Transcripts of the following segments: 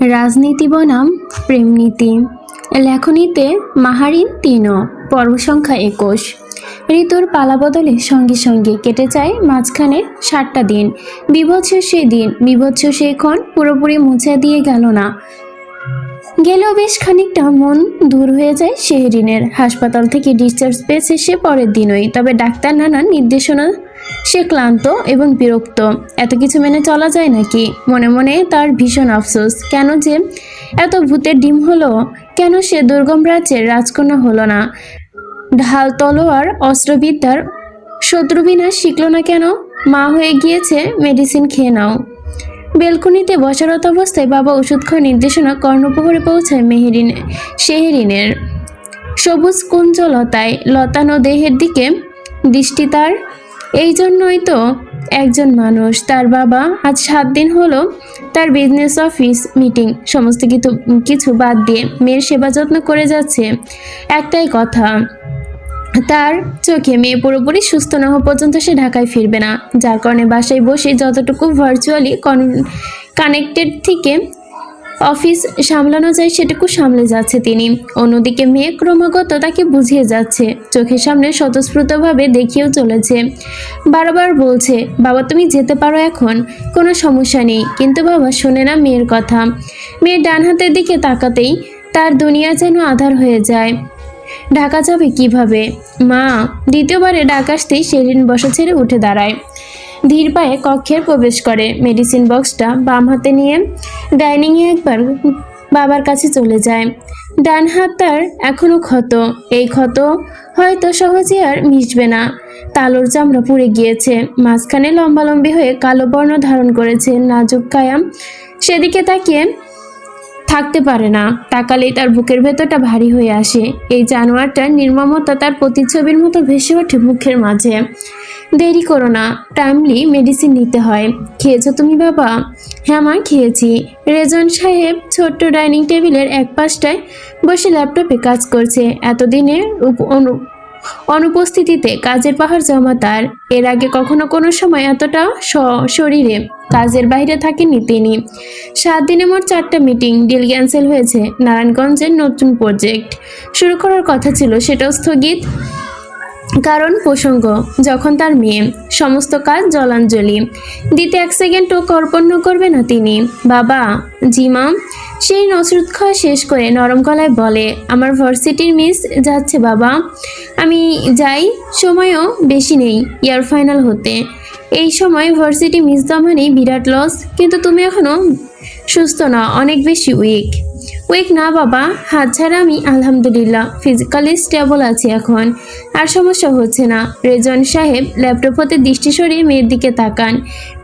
রাজনীতি বনাম প্রেমনীতি। লেখনীতে মাহারিন ৩ পর্ব সংখ্যা ২১। ঋতুর পালা বদলের সঙ্গে সঙ্গে কেটে যায় মাঝখানে ৭টা দিন। বীভৎস সেই দিন, বীভৎস সেই ক্ষণ পুরোপুরি মুছে দিয়ে গেল না, গেলেও বেশ খানিকটা মন দূর হয়ে যায় শেহরিনের। হাসপাতাল থেকে ডিসচার্জ পেয়েছে সে পরের দিনই, তবে ডাক্তার নানান নির্দেশনা সে ক্লান্ত এবং বিরক্ত। এত কিছু মেনে চলা যায় নাকি? মনে মনে তার ভীষণ আফসোস, কেন যে এত ভূতের ডিম হলো, কেন সে দুর্গম রাজ্যের রাজকন্যা হলো না, ঢাল তলোয়ার অস্ত্রবিদ্যার শত্রুবিনাশ শিখল না কেন? মা হয়ে গিয়েছে, মেডিসিন খেয়ে নাও। বেলকনিতে বসারত অবস্থায় বাবা ওষুধ খাওয়ার নির্দেশনা কর্ণপ্রহরে পৌঁছায় শেহরিনের। সবুজ কুঞ্জলতায় লতানো দেহের দিকে দৃষ্টি তার। এই জন্যই তো একজন মানুষ, তার বাবা আজ ৭ দিন হলো তার বিজনেস অফিস মিটিং সমস্ত কিছু বাদ দিয়ে মেয়ের সেবা যত্ন করে যাচ্ছে। একটাই কথা, তার চোখে মেয়ে পুরোপুরি সুস্থ না হওয়া পর্যন্ত সে ঢাকায় ফিরবে না, যার কারণে বাসায় বসে যতটুকু ভার্চুয়ালি কানেক্টেড থেকে অফিস সামলানো যায় সেটুকু সামলে যাচ্ছে তিনি। অন্যদিকে মেয়ে ক্রমাগত তাকে বুঝিয়ে যাচ্ছে, চোখের সামনে স্বতঃস্ফূর্তভাবে দেখিয়েও চলেছে। বারবার বলছে, বাবা তুমি যেতে পারো এখন, কোনো সমস্যা নেই। কিন্তু বাবা শোনে না মেয়ের কথা। মেয়ের ডান হাতের দিকে তাকাতেই তার দুনিয়া যেন আধার হয়ে যায়। ঢাকা যাবে কিভাবে? মা! দ্বিতীয়বারে ডাক আসতেই শেহরিন বসা ছেড়ে উঠে দাঁড়ায়, ধীর পায়ে কক্ষের প্রবেশ করে। মেডিসিন বক্সটা বাম হাতে নিয়ে ডাইনিংয়ে একবার বাবার কাছে চলে যায়। ডান হাত তার এখনো ক্ষত, এই ক্ষত হয়তো সহজে আর মিশবে না। তালুর চামড়া পুড়ে গিয়েছে, মাঝখানে লম্বালম্বি হয়ে কালো বর্ণ ধারণ করেছে নাজুক কায়াম। সেদিকে তাকিয়ে থাকতে পারে না, তাকালেই তার বুকের ভেতরটা ভারী হয়ে আসে। এই জানোয়ারটার নির্মমতা তার প্রতিচ্ছবির মতো ভেসে ওঠে মুখের মাঝে। দেরি করো না, টাইমলি মেডিসিন নিতে হয়। খেয়েছো তুমি বাবা? হ্যাঁ মা, খেয়েছি। রেজন সাহেব ছোট্ট ডাইনিং টেবিলের এক পাশটায় বসে ল্যাপটপে কাজ করছে। এতদিনের অনুপস্থিতিতে কাজের পাহাড় জমা তার। এর আগে কখনো কোনো সময় এতটা শরীরে কাজের বাইরে থাকেননি তিনি। ৭ দিনে মোট 4টা মিটিং, ডিল ক্যান্সেল হয়েছে। নারায়ণগঞ্জের নতুন প্রজেক্ট শুরু করার কথা ছিল, সেটাও স্থগিত। কারণ প্রসঙ্গ যখন তার মেয়ে, সমস্ত কাজ জলাঞ্জলি দিতে 1 সেকেন্ডও কর্পণ্য করবে না তিনি। বাবা! জি মাম। সেই নসরত খাওয়া শেষ করে নরম গলায় বলে, আমার ভার্সিটির মিস যাচ্ছে বাবা, আমি যাই। সময়ও বেশি নেই ইয়ার ফাইনাল হতে। এই সময় ভার্সিটি মিস দেওয়া মানেই বিরাট লস। কিন্তু তুমি এখনো সুস্থ না, অনেক বেশি উইক না বাবা, হাত ছাড়া আমি আলহামদুলিল্লাহ ফিজিক্যালি স্টেবল আছি এখন, আর সমস্যা হচ্ছে না। রেজন সাহেব ল্যাপটপ হতে দৃষ্টি সরিয়ে মেয়ের দিকে তাকান,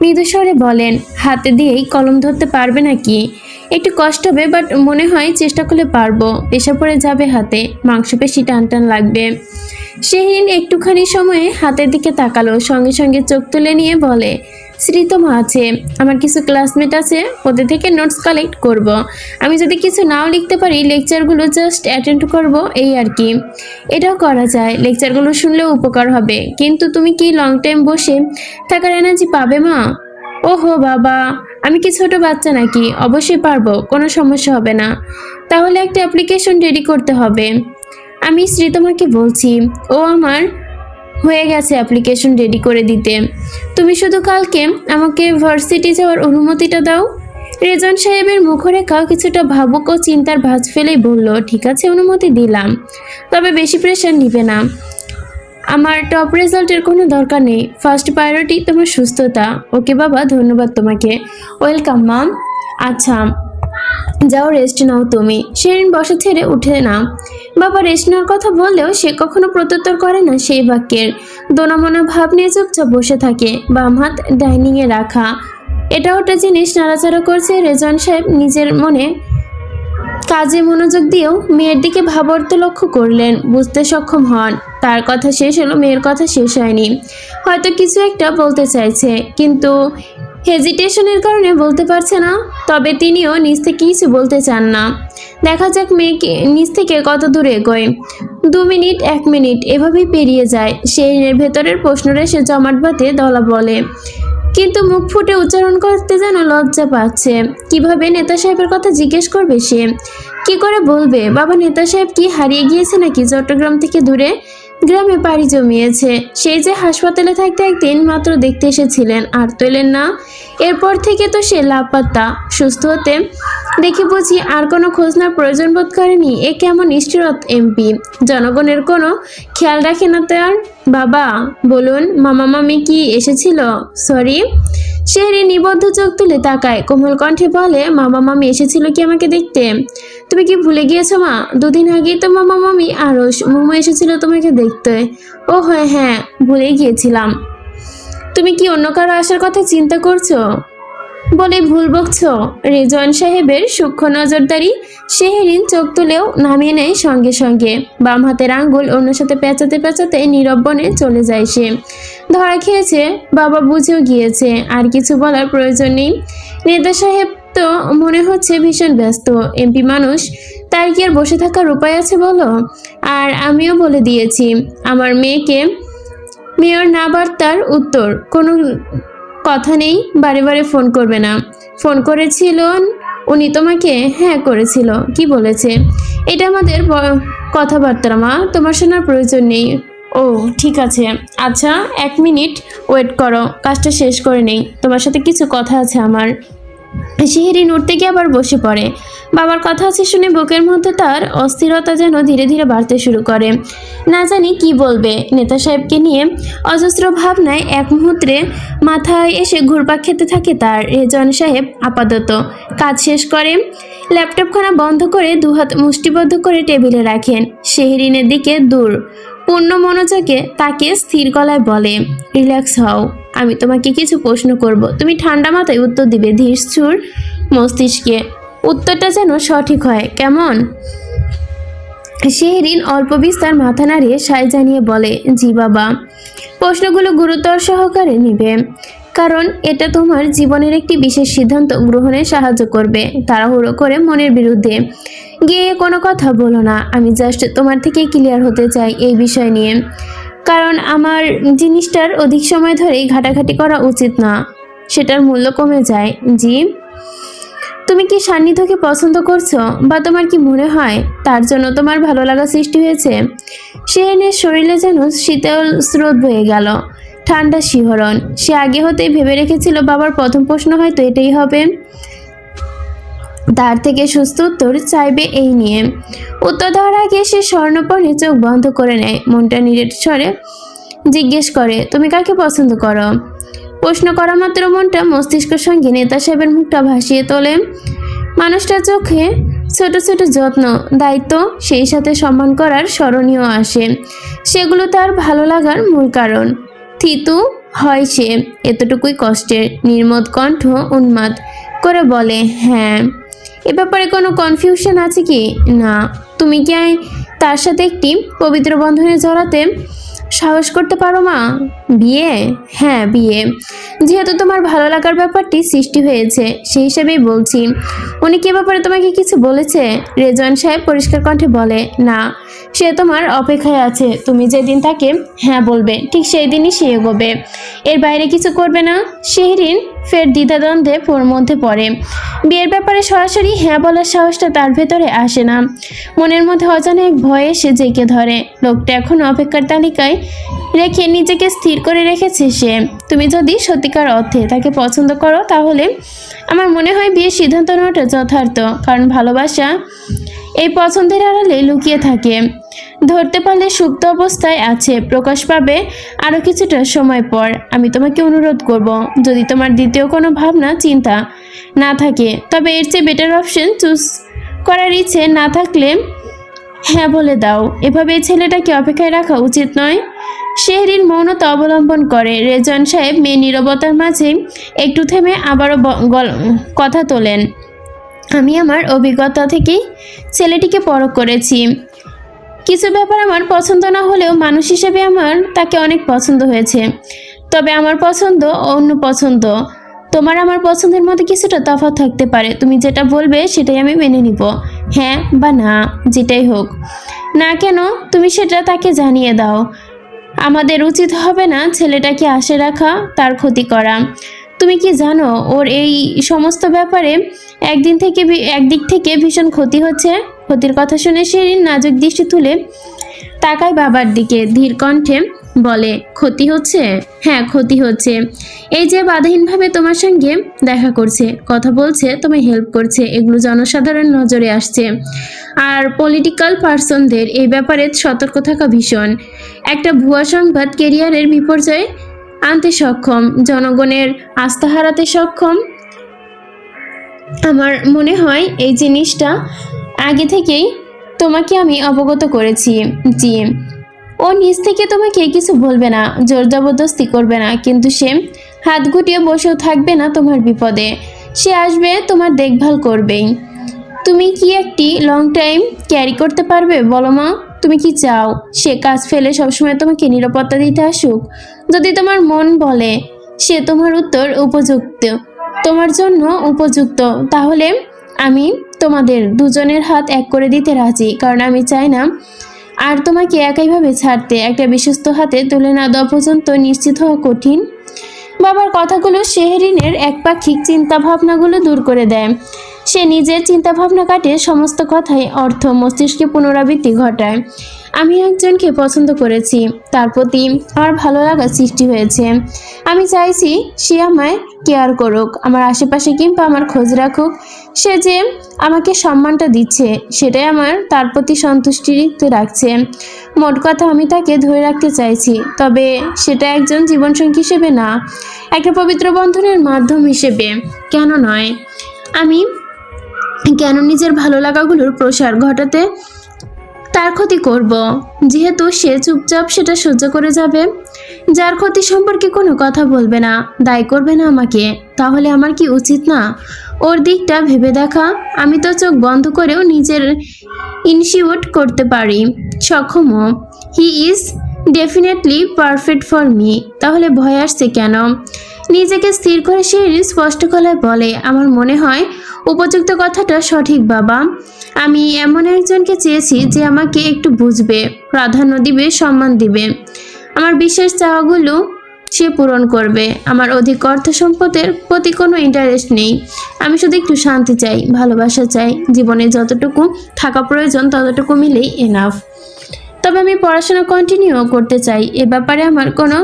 মৃদু স্বরে বলেন, হাতে দিয়েই কলম ধরতে পারবে নাকি? একটু কষ্ট হবে, বাট মনে হয় চেষ্টা করলে পারবো। পেশা পড়ে যাবে হাতে, মাংসপেশি টান টান লাগবে। শেহরিন একটুখানি সময়ে হাতের দিকে তাকালো, সঙ্গে সঙ্গে চোখ তুলে নিয়ে বলে, শ্রীতমা আছে, আমার কিছু ক্লাসমেট আছে, ওদের থেকে নোটস কালেক্ট করব। আমি যদি কিছু নাও লিখতে পারি, লেকচারগুলো জাস্ট অ্যাটেন্ড করব, এই আর কি। এটাও করা যায়, লেকচারগুলো শুনলেও উপকার হবে। কিন্তু তুমি কি লং টাইম বসে থাকার এনার্জি পাবে মা? ওহো বাবা, আমি কি ছোট বাচ্চা নাকি? অবশ্যই পারবো, কোনো সমস্যা হবে না। তাহলে একটা অ্যাপ্লিকেশন রেডি করতে হবে। আমি শ্রীতমাকে বলছি, ও আমার হয়ে গেছে অ্যাপ্লিকেশন রেডি করে দিতে। তুমি শুধু কালকে আমাকে ভার্সিটি যাওয়ার অনুমতিটা দাও। রেজন সাহেবের মুখরেখাও কিছুটা ভাবুক ও চিন্তার ভাঁজ ফেলেই বলল, ঠিক আছে, অনুমতি দিলাম, তবে বেশি প্রেশার নিবে না। আমার টপ রেজাল্টের কোনো দরকার নেই, ফার্স্ট প্রায়োরিটি তোমার সুস্থতা। ওকে বাবা, ধন্যবাদ তোমাকে। ওয়েলকাম মাম। আচ্ছা যাও, রেস্ট নাও তুমি। শেহরিন বসা ছেড়ে উঠে না। বাবা রেস্ট নেওয়ার কথা বললেও সে কখনো প্রত্যুত্তর করে না সেই বাক্যের। দোনামোনা ভাব নিয়ে চুপচাপ বসে থাকে, বাম হাত ডাইনিংয়ে রাখা। এটা ওটা জিনিস নাড়াচাড়া করছে। রেজন সাহেব নিজের মনে কাজে মনোযোগ দিয়েও মেয়ের দিকে ভাবার্থ লক্ষ্য করলেন, বুঝতে সক্ষম হন। তার কথা শেষ হলো, মেয়ের কথা শেষ হয়নি। হয়তো কিছু একটা বলতে চাইছে, কিন্তু হেজিটেশনের কারণে বলতে পারছে না। তবে তিনিও নিজ থেকে কিছু বলতে চান না। দেখা যাক মেয়েকে নিজ থেকে কত দূরে এগোয়। 2 মিনিট, 1 মিনিট এভাবেই পেরিয়ে যায়। শেহরিনের ভেতরের প্রশ্ন রেশে জমাট বাঁধে। দলা বলে, কিন্তু মুখ ফুটে উচ্চারণ করতে যেন লজ্জা পাচ্ছে। কিভাবে নেতা সাহেবের কথা জিজ্ঞেস করবে সে? কি করে বলবে? বাবা নেতা সাহেব কি হারিয়ে গিয়েছে নাকি চট্টগ্রাম থেকে দূরে গ্রামে পাড়ি জমিয়েছে? সেই যে হাসপাতালে থাকতে একদিন মাত্র দেখতে এসেছিলেন আর তোলেন না, এরপর থেকে তো সে লাপাত্তা। সুস্থ হতে দেখে বুঝি আর কোনো খোঁজ না প্রয়োজন বোধ করেনি। এ কেমন নিষ্ঠুরত এমপি! জনগণের কোনো খেয়াল রাখে না তার। বাবা বলুন, মামা মামি কি এসেছিল? সরি। শেহরি নিবদ্ধ চোখ তুলে তাকায়, কোমল কণ্ঠে বলে, মামা মামি এসেছিল কি আমাকে দেখতে? তুমি কি ভুলে গিয়েছো মা? দুদিন আগেই তো মামা মামি আর মোমো এসেছিল তোমাকে দেখতে। ও হ্যাঁ হ্যাঁ, ভুলে গিয়েছিলাম। তুমি কি অন্য কারো আসার কথা চিন্তা করছো বলে ভুল বকছো? রেজওয়ান সাহেবের সূক্ষ্ম নজরদারি শেহরিন চোখ তুলেও নামিয়ে নেয় সঙ্গে সঙ্গে। বাম হাতের আঙ্গুল অন্য সাথে পেঁচাতে পেঁচাতে নীরব বনে চলে যায় সে। ধরা খেয়েছে, বাবা বুঝেও গিয়েছে, আর কিছু বলার প্রয়োজন নেই। নেতা সাহেব তো মনে হচ্ছে ভীষণ ব্যস্ত। এমপি মানুষ, তার কি আর বসে থাকার উপায় আছে বলো? আর আমিও বলে দিয়েছি আমার মেয়েকে মেয়র না বার্তার উত্তর কোনো কথা নেই, বারে বারে ফোন করবে না। ফোন করেছিলেন উনি তোমাকে? হ্যাঁ করেছিল। কি বলেছে? এটা আমাদের কথাবার্তা মা, তোমার শোনার প্রয়োজন নেই। ও ঠিক আছে, আচ্ছা 1 মিনিট ওয়েট করো, কাজটা শেষ করে নেই, তোমার সাথে কিছু কথা আছে আমার। শিহরিন উঠতে গিয়ে আবার বসে পড়ে। বাবার কথা আছে শুনে বুকের মধ্যে তার অস্থিরতা যেন ধীরে ধীরে বাড়তে শুরু করে। না জানি কি বলবে। নেতা সাহেবকে নিয়ে অজস্র ভাবনায় এক মুহূর্তে মাথায় এসে ঘুরপাক খেতে থাকে তার। রেজওয়ান সাহেব আপাতত কাজ শেষ করে ল্যাপটপখানা বন্ধ করে দুহাত মুষ্টিবদ্ধ করে টেবিলে রাখেন। শেহরিনের দিকে দূর পূর্ণ মনোযোগে তাকে স্থির গলায় বলে, রিল্যাক্স হও, আমি তোমাকে কিছু প্রশ্ন করব, তুমি ঠান্ডা মাথায় উত্তর দিবে, ধীরস্থির মস্তিষ্কে। উত্তরটা যেন সঠিক হয়, কেমন? শেহরিন অল্প বিস্তার মাথা নাড়িয়ে সায় জানিয়ে বলে, জি বাবা। প্রশ্নগুলো গুরুতর সহকারে নিবে, কারণ এটা তোমার জীবনের একটি বিশেষ সিদ্ধান্ত গ্রহণে সাহায্য করবে। তাড়াহুড়ো করে মনের বিরুদ্ধে গিয়ে কোনো কথা বলো না। আমি জাস্ট তোমার থেকে ক্লিয়ার হতে চাই এই বিষয় নিয়ে, কারণ আমার জিনিসটার অধিক সময় ধরেই ঘাটাঘাটি করা উচিত না, সেটার মূল্য কমে যায়। জি। তুমি কি সান্নিধ্যকে পছন্দ করছো, বা তোমার কি মনে হয় তার জন্য তোমার ভালো লাগা সৃষ্টি হয়েছে? শেহরিনের শরীরে যেন শীতল স্রোত বয়ে গেল, ঠান্ডা শিহরণ। সে আগে হতেই ভেবে রেখেছিল বাবার প্রথম প্রশ্ন হয়তো এটাই হবে। তার থেকে সুস্থ উত্তর চাইবে এই নিয়ে। উত্তর দেওয়ার আগে সে স্বর্ণপর্ণে চোখ বন্ধ করে নেয়, মনটা নিরেট স্বরে জিজ্ঞেস করে, তুমি কাকে পছন্দ করো? প্রশ্ন করা মাত্র মনটা মস্তিষ্কের সঙ্গে নেতা সাহেবের মুখটা ভাসিয়ে তোলে। মানুষটার চোখে ছোট ছোট যত্ন, দায়িত্ব, সেই সাথে সম্মান করার স্মরণীয় আসে। সেগুলো তার ভালো লাগার মূল কারণ। থিতু হয় সে, এতটুকুই কষ্টের। নির্মদ কণ্ঠ উন্মাদ করে বলে, হ্যাঁ। এ ব্যাপারে কোনো কনফিউশন আছে কি? না। তুমি কি তার সাথে একটি পবিত্র বন্ধনে জড়াতে সাহস করতে পারো মা? বিয়ে? হ্যাঁ বিয়ে। যেহেতু তোমার ভালো লাগার ব্যাপারটি সৃষ্টি হয়েছে, সেই হিসাবেই বলছি। উনি কি ব্যাপারে তোমাকে কিছু বলেছে? রেজওয়ান সাহেব পরিষ্কার কণ্ঠে বলে, না, সে তোমার অপেক্ষায় আছে। তুমি যেদিন তাকে হ্যাঁ বলবে, ঠিক সেই দিনই সে এগোবে, এর বাইরে কিছু করবে না। শেহরিন ফের দ্বিধাদ্বন্দ্বে মধ্যে পড়ে। বিয়ের ব্যাপারে সরাসরি হ্যাঁ বলার সাহসটা তার ভেতরে আসে না। মনের মধ্যে অজানা এক ভয় এসে জেঁকে ধরে। লোকটা এখন অপেক্ষার তালিকায় রেখে নিজেকে স্থির করে রেখেছে সে। তুমি যদি সত্যিকার অর্থে তাকে পছন্দ করো, তাহলে আমার মনে হয় বিয়ের সিদ্ধান্ত নেওয়াটা যথার্থ, কারণ ভালোবাসা এই পছন্দের আড়ালে লুকিয়ে থাকে। ধরতে পারলে সুপ্ত অবস্থায় আছে, প্রকাশ পাবে আরও কিছুটা সময় পর। আমি তোমাকে অনুরোধ করব, যদি তোমার দ্বিতীয় কোনো ভাবনা চিন্তা না থাকে, তবে এর চেয়ে বেটার অপশন চুজ করার ইচ্ছে না থাকলে হ্যাঁ বলে দাও। এভাবে ছেলেটাকে অপেক্ষায় রাখা উচিত নয়। শেহরিন মৌনতা অবলম্বন করে। রেজওয়ান সাহেব মেয়ে নীরবতার মাঝে একটু থেমে আবারও কথা তোলেন, আমি আমার অভিজ্ঞতা থেকেই ছেলেটিকে পরখ করেছি। কিছু ব্যাপার আমার পছন্দ না হলেও মানুষ হিসেবে আমার তাকে অনেক পছন্দ হয়েছে। তবে আমার পছন্দ অন্য পছন্দ, তোমার আমার পছন্দের মধ্যে কিছুটা তফাৎ থাকতে পারে। তুমি যেটা বলবে সেটাই আমি মেনে নিব, হ্যাঁ বা না, যেটাই হোক না কেন তুমি সেটা তাকে জানিয়ে দাও। আমাদের উচিত হবে না ছেলেটাকে আশে রাখা, তার ক্ষতি করা। তুমি কি জানো ওর এই সমস্ত ব্যাপারে একদিক থেকে ভীষণ ক্ষতি হচ্ছে? ক্ষতির কথা শুনে শিরিন নাজুক দৃষ্টি তুলে তাকায় বাবার দিকে, ধীর কণ্ঠে বলে, ক্ষতি হচ্ছে? হ্যাঁ, ক্ষতি হচ্ছে। এই যে বাধাহীনভাবে তোমার সঙ্গে দেখা করছে, কথা বলছে, তোমায় হেল্প করছে, এগুলো জনসাধারণ নজরে আসছে। আর পলিটিক্যাল পার্সনদের এই ব্যাপারে সতর্ক থাকা ভীষণ। একটা ভুয়া সংবাদ কেরিয়ারের বিপর্যয় আনতে সক্ষম, জনগণের আস্থা হারাতে সক্ষম। আমার মনে হয় এই জিনিসটা আগে থেকেই তোমাকে আমি অবগত করেছি। জি, ও নিজ থেকে তোমাকে কিছু বলবে না, জোর জবরদস্তি করবে না, কিন্তু সে হাত গুটিয়ে বসেও থাকবে না তোমার বিপদে। সে আসবে, তোমার দেখভাল করবেই। তুমি কি একটি লং টাইম ক্যারি করতে পারবে বলো মা? তুমি কি চাও সে কাজ ফেলে সবসময় তোমাকে নিরাপত্তা দিতে আসুক? যদি তোমার মন বলে সে তোমার উত্তর উপযুক্ত, তোমার জন্য উপযুক্ত, তাহলে আমি তোমাদের দুজনের হাত এক করে দিতে রাজি, কারণ আমি চাই না আর তোমাকে একাইভাবে ছাড়তে। একটা বিশ্বস্ত হাতে তুলে না দেওয়া পর্যন্ত নিশ্চিত হওয়া কঠিন। বাবার কথাগুলো শেহরিনের একপাক্ষিক চিন্তাভাবনাগুলো দূর করে দেয়। সে নিজের চিন্তাভাবনা কাটে, সমস্ত কথাই অর্থ মস্তিষ্কে পুনরাবৃত্তি ঘটায়। আমি একজনকে পছন্দ করেছি, তার প্রতি আমার ভালো লাগা সৃষ্টি হয়েছে। আমি চাইছি সে আমায় কেয়ার করুক, আমার আশেপাশে কিংবা আমার খোঁজ রাখুক। সে যে আমাকে সম্মানটা দিচ্ছে সেটাই আমার তার প্রতি সন্তুষ্টিতে রাখছে। মোট কথা আমি তাকে ধরে রাখতে চাইছি, তবে সেটা একজন জীবনসঙ্গী হিসেবে না, একটা পবিত্র বন্ধনের মাধ্যম হিসেবে। কেন নয়? আমি কেন নিজের ভালো লাগাগুলোর প্রসার ঘটাতে তার ক্ষতি করব? যেহেতু সে চুপচাপ সেটা সহ্য করে যাবে, যার ক্ষতি সম্পর্কে কোনো কথা বলবে না, দায়ী করবে না আমাকে, তাহলে আমার কি উচিত না ওর দিকটা ভেবে দেখা? আমি তো চোখ বন্ধ করেও নিজের ইনশিওর করতে পারি, সক্ষমও। He is definitely perfect for me. তাহলে ভয় আসছে কেন? নিজেকে স্থির করে সে স্পষ্ট গলায় বলে, আমার মনে হয় উপযুক্ত কথাটা সঠিক বাবা। আমি এমন একজনকে চেয়েছি যে আমাকে একটু বুঝবে, প্রাধান্য দিবে, সম্মান দিবে, আমার বিশেষ চাওয়াগুলো সে পূরণ করবে। আমার অধিক অর্থ সম্পদের প্রতি কোনো ইন্টারেস্ট নেই, আমি শুধু একটু শান্তি চাই, ভালোবাসা চাই, জীবনে যতটুকু থাকা প্রয়োজন ততটুকু মিলেই এনাফ। তবে আমি পড়াশোনা কন্টিনিউ করতে চাই, এ ব্যাপারে আমার কোনো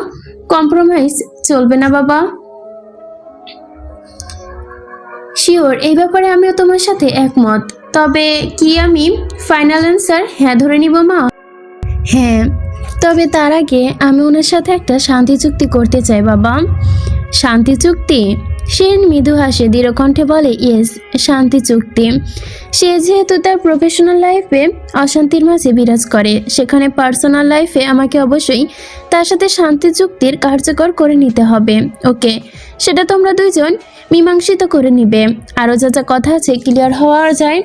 কম্প্রোমাইজ চলবে না বাবা। শিওর, এই ব্যাপারে আমিও তোমার সাথে একমত। তবে কি আমি ফাইনাল অ্যান্সার হ্যাঁ ধরে নিব মা? হ্যাঁ, তবে তার আগে আমি ওনার সাথে একটা শান্তি চুক্তি করতে চাই বাবা। শান্তি চুক্তি? শিরিন মৃদু হাসে, দৃঢ় কণ্ঠে বলে, ইয়েস, শান্তি চুক্তি। সে যেহেতু তার প্রফেশনাল লাইফে অশান্তির মাঝে বিরাজ করে, সেখানে পার্সোনাল লাইফে আমাকে অবশ্যই তার সাথে শান্তি চুক্তির কার্যকর করে নিতে হবে। ওকে, সেটা তোমরা দুইজন মীমাংসিত করে নিবে। আরও যা যা কথা আছে ক্লিয়ার হওয়া যায়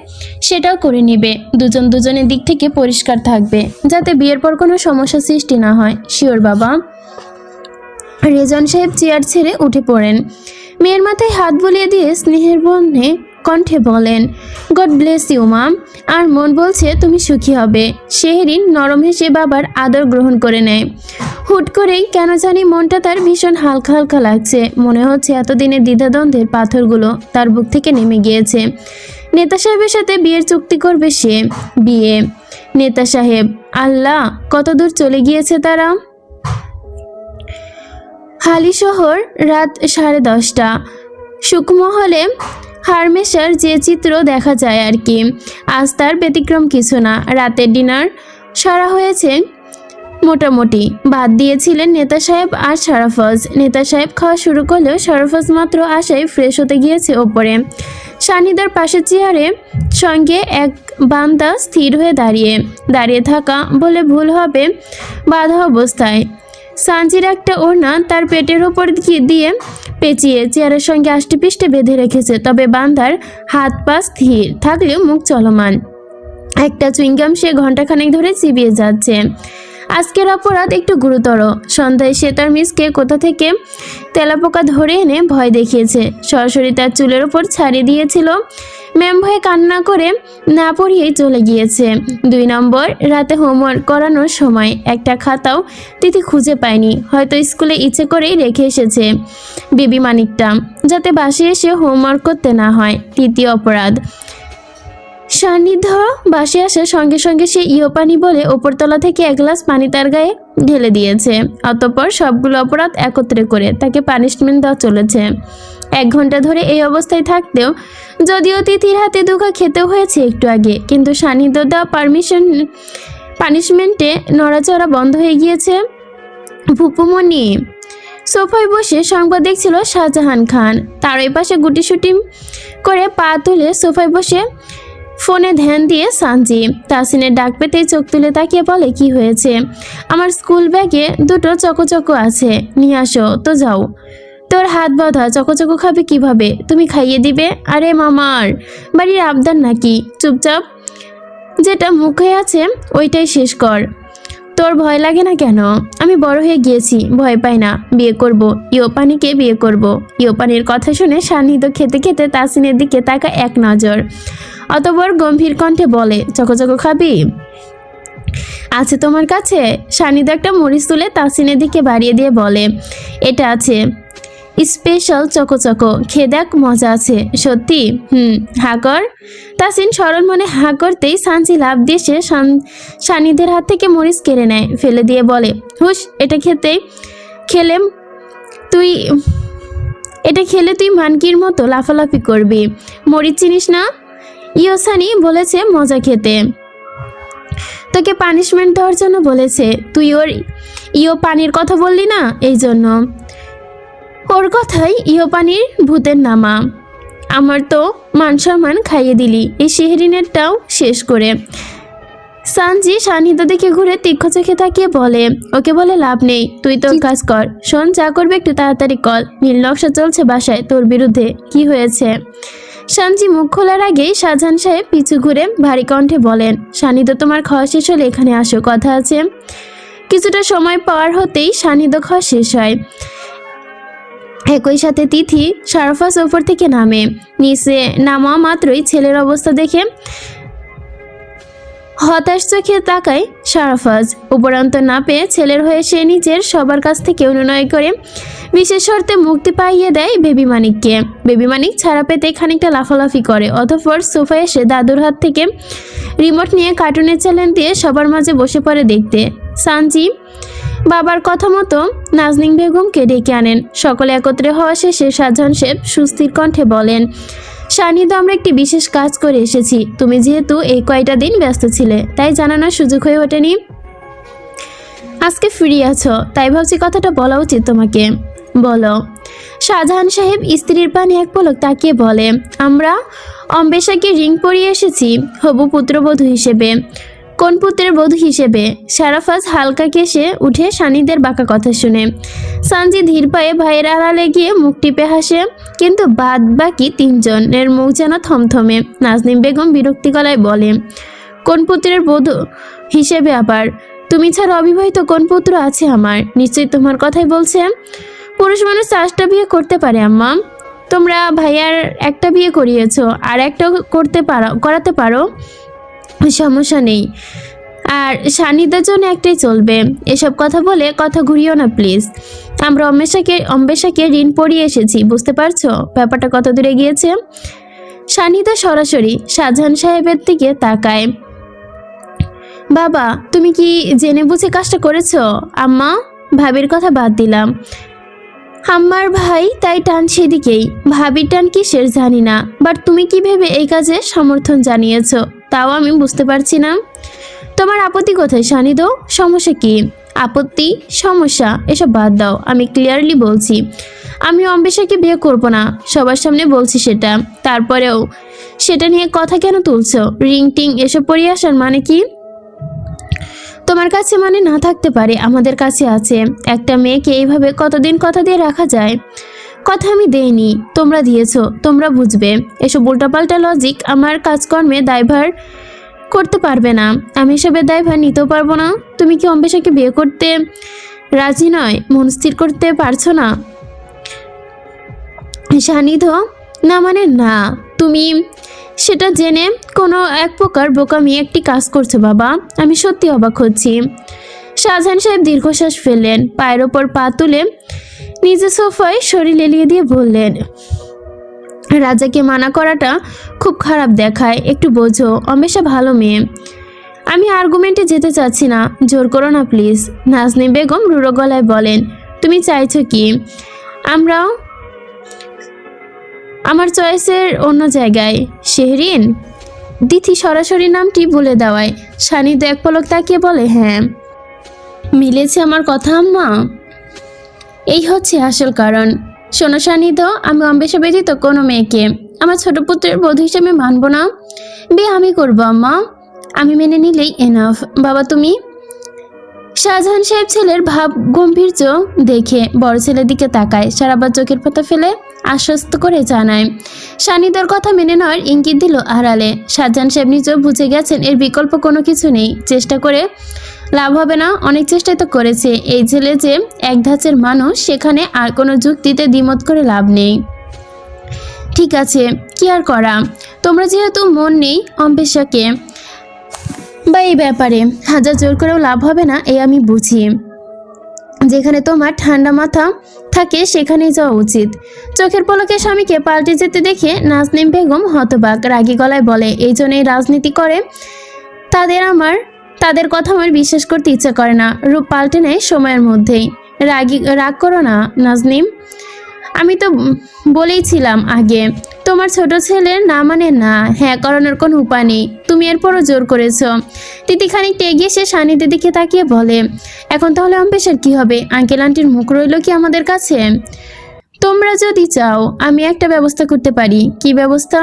সেটাও করে নিবে। দুজন দুজনের দিক থেকে পরিষ্কার থাকবে, যাতে বিয়ের পর কোনো সমস্যা সৃষ্টি না হয়। শিওর বাবা। রেজন সাহেব চেয়ার ছেড়ে উঠে পড়েন, মেয়ের মাথায় হাত বুলিয়ে দিয়ে স্নেহের বন্যে কণ্ঠে বলেন, গড ব্লেস ইউ মাম। আর মন বলছে তুমি সুখী হবে। শেহরিন নরম হেসে বাবার আদর গ্রহণ করে নেয়। হুট করেই কেন জানি মনটা তার ভীষণ হালকা হালকা লাগছে। মনে হচ্ছে এতদিনের দ্বিধাদ্বন্দ্বের পাথরগুলো তার বুক থেকে নেমে গিয়েছে। নেতা সাহেবের সাথে বিয়ের চুক্তি করবে সে। বিয়ে? নেতা সাহেব? আল্লাহ, কত দূর চলে গিয়েছে তারা। হালি শহর, রাত 10:30। সুকমহলে হারমেশার যে চিত্র দেখা যায় আর কি, আজ তার ব্যতিক্রম কিছু না। রাতের ডিনার সারা হয়েছে মোটামুটি, বাদ দিয়েছিলেন নেতা সাহেব আর শরাফজ। নেতা সাহেব খাওয়া শুরু করলেও শরাফজ মাত্র আশায় ফ্রেশ হতে গিয়েছে ওপরে। সানিদার পাশের চেয়ারে সঙ্গে এক বান্দা স্থির হয়ে দাঁড়িয়ে থাকা বলে ভুল হবে, বাঁধা অবস্থায়। সানজির একটা ওড়না তার পেটের ওপর দিয়ে পেঁচিয়ে চেয়ারের সঙ্গে আষ্টেপৃষ্টে বেঁধে রেখেছে, তবে বান্দার হাত পা স্থির থাকলেও মুখ চলমান। একটা চুইংগাম সে ঘণ্টাখানেক ধরে চিবিয়ে যাচ্ছে। আজকের অপরাধ একটু গুরুতর। সন্ধ্যায় সে তার মিসকে কোথা থেকে তেলাপোকা ধরে এনে ভয় দেখিয়েছে, সরাসরি তার চুলের ওপর ছাড়িয়ে দিয়েছিল। ম্যাম ভয়ে কান্না করে না পড়িয়েই চলে গিয়েছে। 2 নম্বর, রাতে হোমওয়ার্ক করানোর সময় একটা খাতাও তিথি খুঁজে পায়নি। হয়তো স্কুলে ইচ্ছে করেই রেখে এসেছে বেবি মানিকটা, যাতে বাসায় এসে হোমওয়ার্ক করতে না হয়। 3য় অপরাধ, সান্নিধ্য বাসে আসার সঙ্গে সঙ্গে সে ইয়োপানি বলে ওপরতলা থেকে 1 গ্লাস পানি তার গায়ে ঢেলে দিয়েছে। অতঃপর সবগুলো অপরাধ একত্রে করে তাকে পানিশমেন্ট দেওয়া চলেছে। 1 ঘন্টা ধরে এই অবস্থায় থাকতেও, যদিও তিথির হাতে দুঃখা খেতেও হয়েছে একটু আগে, কিন্তু সান্নিধ্য দেওয়া পানিশমেন্টে নড়াচড়া বন্ধ হয়ে গিয়েছে। ফুপুমণি সোফায় বসে সংবাদ দেখছিল শাহজাহান খান। তার ওই পাশে গুটিসুটি করে পা তুলে সোফায় বসে ফোনে ধ্যান দিয়ে সানজি। তাসিনের ডাক পেতেই চোখ তুলে তাকিয়ে বলে, কি হয়েছে? আমার স্কুল ব্যাগে 2টো চকোচকো আছে, নিয়ে আসো তো। যাও, তোর হাত বাঁধা, চকোচকো খাবে কিভাবে? তুমি খাইয়ে দিবে? আরে মামার বাড়ির আবদার নাকি? চুপচাপ যেটা মুখে আছে ওইটাই শেষ কর। তোর ভয় লাগে না কেন? আমি বড় হয়ে গিয়েছি, ভয় পাই না। বিয়ে করব, ইয়োপানিকে বিয়ে করব। ইয়োপানির কথা শুনে সান্নিধ্য খেতে খেতে তাসিনের দিকে তাকা এক নজর, অতঃপর গম্ভীর কণ্ঠে বলে, চকোচকো খাবি? আছে তোমার কাছে? সান্নিধ্য একটা মরিচ তুলে তাসিনের দিকে বাড়িয়ে দিয়ে বলে, এটা আছে, স্পেশাল চকোচকো, খেয়ে দেখ, মজা আছে সত্যি। হা কর। তাসিন সরল মনে হা করতেই সানজি লাভ দিয়ে সে সান্নিধ্যের হাত থেকে মরিচ কেড়ে নেয়, ফেলে দিয়ে বলে, হুস, এটা খেলে তুই মানকির মতো লাফালাফি করবি। মরিচ চিনিস না? ইয়োসানি বলেছে মজা খেতে, তোকে পানিশমেন্ট দেওয়ার জন্য বলেছে। তুই ওর ইয়োপানির কথা বললি না, এই জন্য। ওর কথাই ইয়োপানির ভূতের নামা। আমার তো মান সম্মান খাইয়ে দিলি, এই শেহরিনেরটাও শেষ করে। সানজি সান্নিধ্য দেখে ঘুরে তীক্ষ্ণ চোখে তাকিয়ে বলে, ওকে বলে লাভ নেই, তুই তোর কাজ কর। শোন, যা করবে একটু তাড়াতাড়ি কর। নীল নকশা চলছে বাসায় তোর বিরুদ্ধে। কি হয়েছে? সানজি মুখ খোলার আগেই শাহজাহান সাহেব পিছু ঘুরে ভারী কণ্ঠে বলেন, সান্নিধ্য, তোমার খাওয়া শেষ হলে এখানে আসো, কথা আছে। কিছুটা সময় পার হতেই সান্নিধ্য খাওয়া শেষ হয়। একই সাথে তিথি শারাফাজ ওপর থেকে নামে। নিচে নামা মাত্রই ছেলের অবস্থা দেখে হতাশ চোখে তাকায় শারাফাজ। উপরন্ত না পেয়ে ছেলের হয়ে সে নিজের সবার কাছ থেকে অনুনয় করে বিশেষ শর্তে মুক্তি পাইয়ে দেয় বেবি মানিককে। বেবি মানিক ছাড়া পেতে খানিকটা লাফালাফি করে, অতঃপর সোফায় এসে দাদুর হাত থেকে রিমোট নিয়ে কার্টুনের চ্যানেল দিয়ে সবার মাঝে বসে পড়ে দেখতে। সানজি বাবার কথা মতো নাজনীন বেগমকে ডেকে আনেন। সকলে একত্রে হওয়া শেষে শাহজাহান সাহেব সুস্থির কণ্ঠে বলেন, সান্নিধ্য, আমরা একটি বিশেষ কাজ করে এসেছি। তুমি যেহেতু এই কয়টা দিন ব্যস্ত ছিলে, তাই জানানোর সুযোগ হয়ে ওঠেনি। আজকে ফ্রি আছো, তাই ভাবছি কথাটা বলা উচিত তোমাকে। বলো। শাহজাহান সাহেব স্ত্রীর পানে এক পলক তাকিয়ে বলে, আমরা অম্বেশাকে রিং পরিয়ে এসেছি হবু পুত্রবধূ হিসেবে। কোন পুত্রের বধূ হিসেবে? শারাফাজ হালকা কেসে উঠে সান্নিধ্যের বাঁকা কথা শুনে। সানজি ধীর পায়ে ভাইয়ের আড়ালে গিয়ে মুখ টিপে হাসে, কিন্তু বাদ বাকি 3 জনের মুখ যেন থমথমে। নাজনীন বেগম বিরক্তি গলায় বলে, কোন পুত্রের বধূ হিসেবে আবার? তুমি ছাড়া অবিবাহিত কোন পুত্র আছে আমার? নিশ্চয়ই তোমার কথাই বলছে। পুরুষ মানুষ 4টা বিয়ে করতে পারে আম্মা। তোমরা ভাইয়ার একটা বিয়ে করিয়েছো, আর একটা করাতে পারো, সমস্যা নেই। আর সান্নিধ্যের জন্য একটাই চলবে। এসব কথা বলে কথা ঘুরিও না প্লিজ। আমরা অম্বেশাকে ঋণ পড়িয়ে এসেছি, বুঝতে পারছো ব্যাপারটা কত দূরে গিয়েছে? সান্নিধ্য সরাসরি শাহজাহান সাহেবের দিকে তাকায়। বাবা, তুমি কি জেনে বুঝে কাজটা করেছো? আম্মা, ভাবির কথা বাদ দিলাম, আমার ভাই তাই টান সেদিকেই। ভাবির টান কিসের জানি না, বাট তুমি কি ভেবে এই কাজে সমর্থন জানিয়েছো তাও আমি বুঝতে পারছি না। তোমার আপত্তি কোথায় সান্নিধ্য? সমস্যা কি? আপত্তি, সমস্যা এসব বাদ দাও। আমি ক্লিয়ারলি বলছি, আমি অম্বেশাকে বিয়ে করব না, সবার সামনে বলছি সেটা। তারপরেও সেটা নিয়ে কথা কেন তুলছো? রিং টিং এসব পরিয়ে আসার মানে কি? তোমার কাছে মানে না থাকতে পারে, আমাদের কাছে আছে। একটা মেয়েকে এইভাবে কতদিন কথা দিয়ে রাখা যায়? কথা আমি দেইনি, তোমরা দিয়েছো, তোমরা বুঝবে। এসব উল্টাপাল্টা লজিক আমার কাজকর্মে দায়ভার করতে পারবে না। আমি এসবের দায়ভার নিতেও পারবো না। তুমি কি অম্বেশাকে বিয়ে করতে রাজি নয়? মন স্থির করতে পারছো না? সান্নিধ্য, না মানে না। তুমি সেটা জেনে কোনো এক প্রকার বোকামি একটি কাজ করছে বাবা। আমি সত্যি অবাক হচ্ছি। শাহজাহান সাহেব দীর্ঘশ্বাস ফেললেন, পায়ের ওপর পা তুলে নিজে সোফায় শরীর এলিয়ে দিয়ে বললেন, রাজাকে মানা করাটা খুব খারাপ দেখায়, একটু বোঝো। অমেশা ভালো মেয়ে। আমি আর্গুমেন্টে যেতে চাচ্ছি না, জোর করো না প্লিজ। নাজনীন বেগম রুড়ো গলায় বলেন, তুমি চাইছো কি? আমার চয়েসের অন্য জায়গায়। শেহরিন? দিথি সরাসরি নামটি বলে দেওয়ায় সানিধ্য এক পলক তাকিয়ে বলে, হ্যাঁ। মিলেছে আমার কথা আম্মা? এই হচ্ছে আসল কারণ। শোনো সানিধ্য, আমি অম্বেশা ব্যতীত কোনো মেয়েকে আমার ছোট পুত্রের বধূ হিসেবে মানব না। বিয়ে আমি করবো আম্মা, আমি মেনে নিলেই এনাফ। বাবা তুমি? শাহজাহান সাহেব ছেলের ভাব গম্ভীর্য দেখে বড় ছেলের দিকে তাকায়, সারাবার চোখের পাতা ফেলে আশ্বস্ত করে জানায়। সানিধ্যর কথা মেনে নেওয়ার ইঙ্গিত দিল আড়ালে। শাহজাহান সাহেব নিজেও বুঝে গেছেন এর বিকল্প কোনো কিছু নেই। চেষ্টা করে লাভ হবে না, অনেক চেষ্টাই তো করেছে। এই ছেলে যে এক ধাঁচের মানুষ, সেখানে আর কোনো যুক্তিতে দ্বিমত করে লাভ নেই। ঠিক আছে, কি আর করা। তোমরা যেহেতু মন নেই অম্বেশাকে বা এই ব্যাপারে, হাজার জোর করেও লাভ হবে না, এই আমি বুঝি। যেখানে তোমার ঠান্ডা মাথা থাকে সেখানেই যাওয়া উচিত। চোখের পলকে স্বামীকে পাল্টে যেতে দেখে নাজনীন বেগম হতবাক, রাগী গলায় বলে, এই জন্যই রাজনীতি করে তাদের কথা আমার বিশ্বাস করতে ইচ্ছা করে না। রূপ পাল্টে নেয় সময়ের মধ্যেই। রাগ করো না নাজনীন, আমি তো বলেইছিলাম আগে, তোমার ছোট ছেলের না মানে না, হ্যাঁ করানোর কোনো উপায় নেই। তুমি এরপরও জোর করেছ। তিতি খানিকটা এগিয়ে সে সানিধ্যের দিকে তাকিয়ে বলে, এখন তাহলে অম্বেশার কি হবে? আঙ্কেল আন্টির মুখ রইল কি আমাদের কাছে? তোমরা যদি চাও আমি একটা ব্যবস্থা করতে পারি। কি ব্যবস্থা?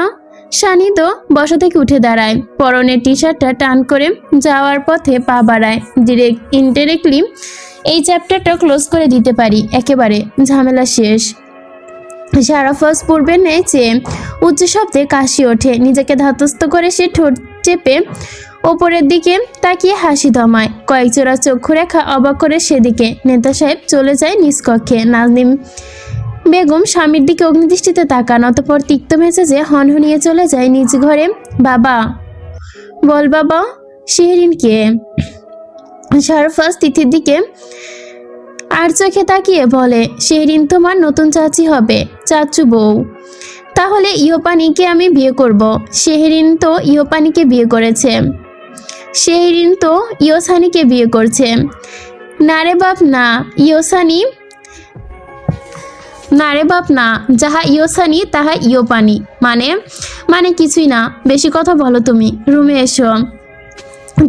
সানিধ্য বসা থেকে উঠে দাঁড়ায়, পরনের টি শার্টটা টান করে যাওয়ার পথে পা বাড়ায়। ইনডিরেক্টলি এই চ্যাপ্টারটা ক্লোজ করে দিতে পারি, একেবারে ঝামেলা শেষ। সারাফাজ পূর্বের ন্যায় চেয়ে উচ্চ শব্দে কাশি ওঠে। নিজেকে ধাতস্থ করে সে ঠোঁট চেপে ওপরের দিকে তাকিয়ে হাসি দমায়। কয়েক জোড়া চক্ষু রেখা অবাক করে সেদিকে। নেতা সাহেব চলে যায় নিজ কক্ষে। নাজনীন বেগম স্বামীর দিকে অগ্নিদৃষ্টিতে তাকান, অতঃপর তিক্ত মেজাজে হনহনিয়ে চলে যায় নিজ ঘরে। বাবা? বল বাবা। শেহরিনকে? সারফাজ তিথির দিকে আর চোখে তাকিয়ে বলে, শেহরিন তোমার নতুন চাচি হবে, চাচু বউ। তাহলে ইয়োপানিকে আমি বিয়ে করব। শেহরিন তো ইয়োপানিকে বিয়ে করেছে। শেহরিন তো ইয়োসানিকে বিয়ে করছে। না রে বাপ না, ইয়োসানি না রে বাপ না, যাহা ইয়োসানি তাহা ইয়োপানি। মানে কিছুই না, বেশি কথা বলো তুমি। রুমে এসো।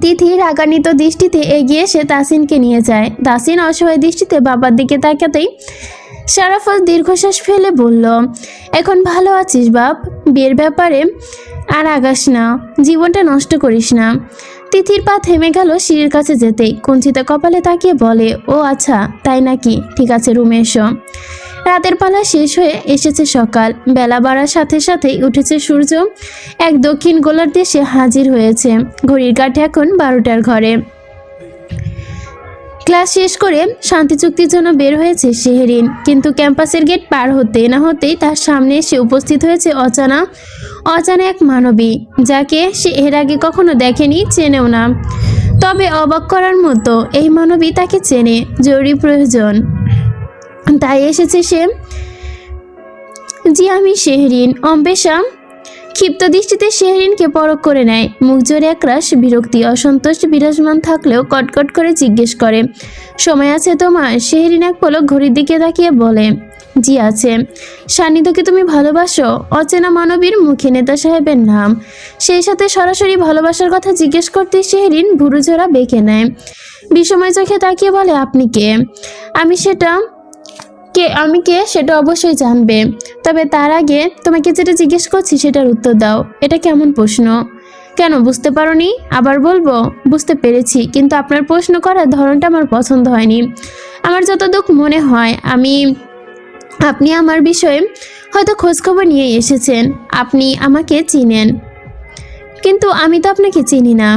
তিথি রাগান্বিত দৃষ্টিতে এগিয়ে এসে তাসিনকে নিয়ে যায়। তাসিন অসহায় দৃষ্টিতে বাবার দিকে তাকাতেই সারাফাজ দীর্ঘশ্বাস ফেলে বলল, এখন ভালো আছিস বাপ? বিয়ের ব্যাপারে আর আগাস না, জীবনটা নষ্ট করিস না। তিথির পা থেমে গেল সিঁড়ির কাছে যেতেই। কুঞ্চিত কপালে তাকিয়ে বলে, ও আচ্ছা তাই নাকি, ঠিক আছে রুমে এসো। রাতের পালা শেষ হয়ে এসেছে সকাল। বেলা বাড়ার সাথে সাথেই উঠেছে সূর্য। এক দক্ষিণ গোলার দেশে হাজির হয়েছে। ঘড়ির কাঠে এখন 12টার ঘরে। ক্লাস শেষ করে শান্তি চুক্তির জন্য বের হয়েছে শেহরিন, কিন্তু ক্যাম্পাসের গেট পার হতে না হতেই তার সামনে এসে উপস্থিত হয়েছে অজানা এক মানবী, যাকে সে এর আগে কখনো দেখেনি, চেনেও না। তবে অবাক করার মতো এই মানবী তাকে চেনে, জরুরি প্রয়োজন, তাই এসেছে সে। জি আমি শেহরিন। অম্বেশা ক্ষিপ্ত দৃষ্টিতে শেহরিনকে পরখ করে নেয়। মুখ জোরে একরাশ বিরক্তি অসন্তোষ বিরাজমান থাকলেও কটকট করে জিজ্ঞেস করে, সময় আছে তোমার? শেহরিন এক পলক ঘড়ির দিকে তাকিয়ে বলে, জি আছে। সান্নিধ্যকে তুমি ভালোবাসো? অচেনা মানবীর মুখে নেতা সাহেবের নাম, সেই সাথে সরাসরি ভালোবাসার কথা জিজ্ঞেস করতে শেহরিন ভুরুজোড়া বেঁকে নেয়। বিষময় চোখে তাকিয়ে বলে, আপনি কে? আমি কে সেটা অবশ্যই জানবে, তবে তার আগে তোমাকে যেটা জিজ্ঞেস করছি সেটার উত্তর দাও। এটা কেমন প্রশ্ন? কেন বুঝতে পারোনি? আবার বলবো? বুঝতে পেরেছি, কিন্তু আপনার প্রশ্ন করার ধরনটা আমার পছন্দ হয়নি। আমার যতটুকু মনে হয় আপনি আমার বিষয়ে হয়তো খোঁজখবর নিয়ে এসেছেন। আপনি আমাকে চিনেন, কিন্তু আমি তো আপনাকে চিনি না।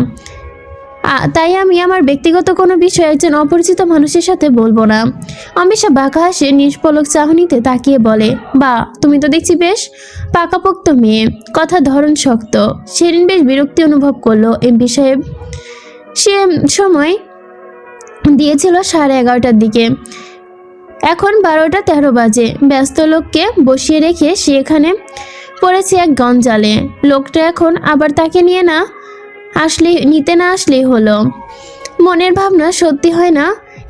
তাই আমি আমার ব্যক্তিগত কোনো বিষয় একজন অপরিচিত মানুষের সাথে বলবো না। অম্বিকা বাঁকা হাসে নিষ্পলক চাহনিতে তাকিয়ে বলে, বা তুমি তো দেখছি বেশ পাকাপোক্ত মেয়ে, কথা ধরন শক্ত। সেরিন বেশ বিরক্তি অনুভব করলো। এমপি সাহেব সে সময় দিয়েছিল 11:30টার দিকে, এখন 12:13 বাজে। ব্যস্ত লোককে বসিয়ে রেখে সে এখানে পড়েছে এক গঞ্জালে। লোকটা এখন আবার তাকে নিতে না আসলেই হলো। মনের ভাবনা সত্যি হয় না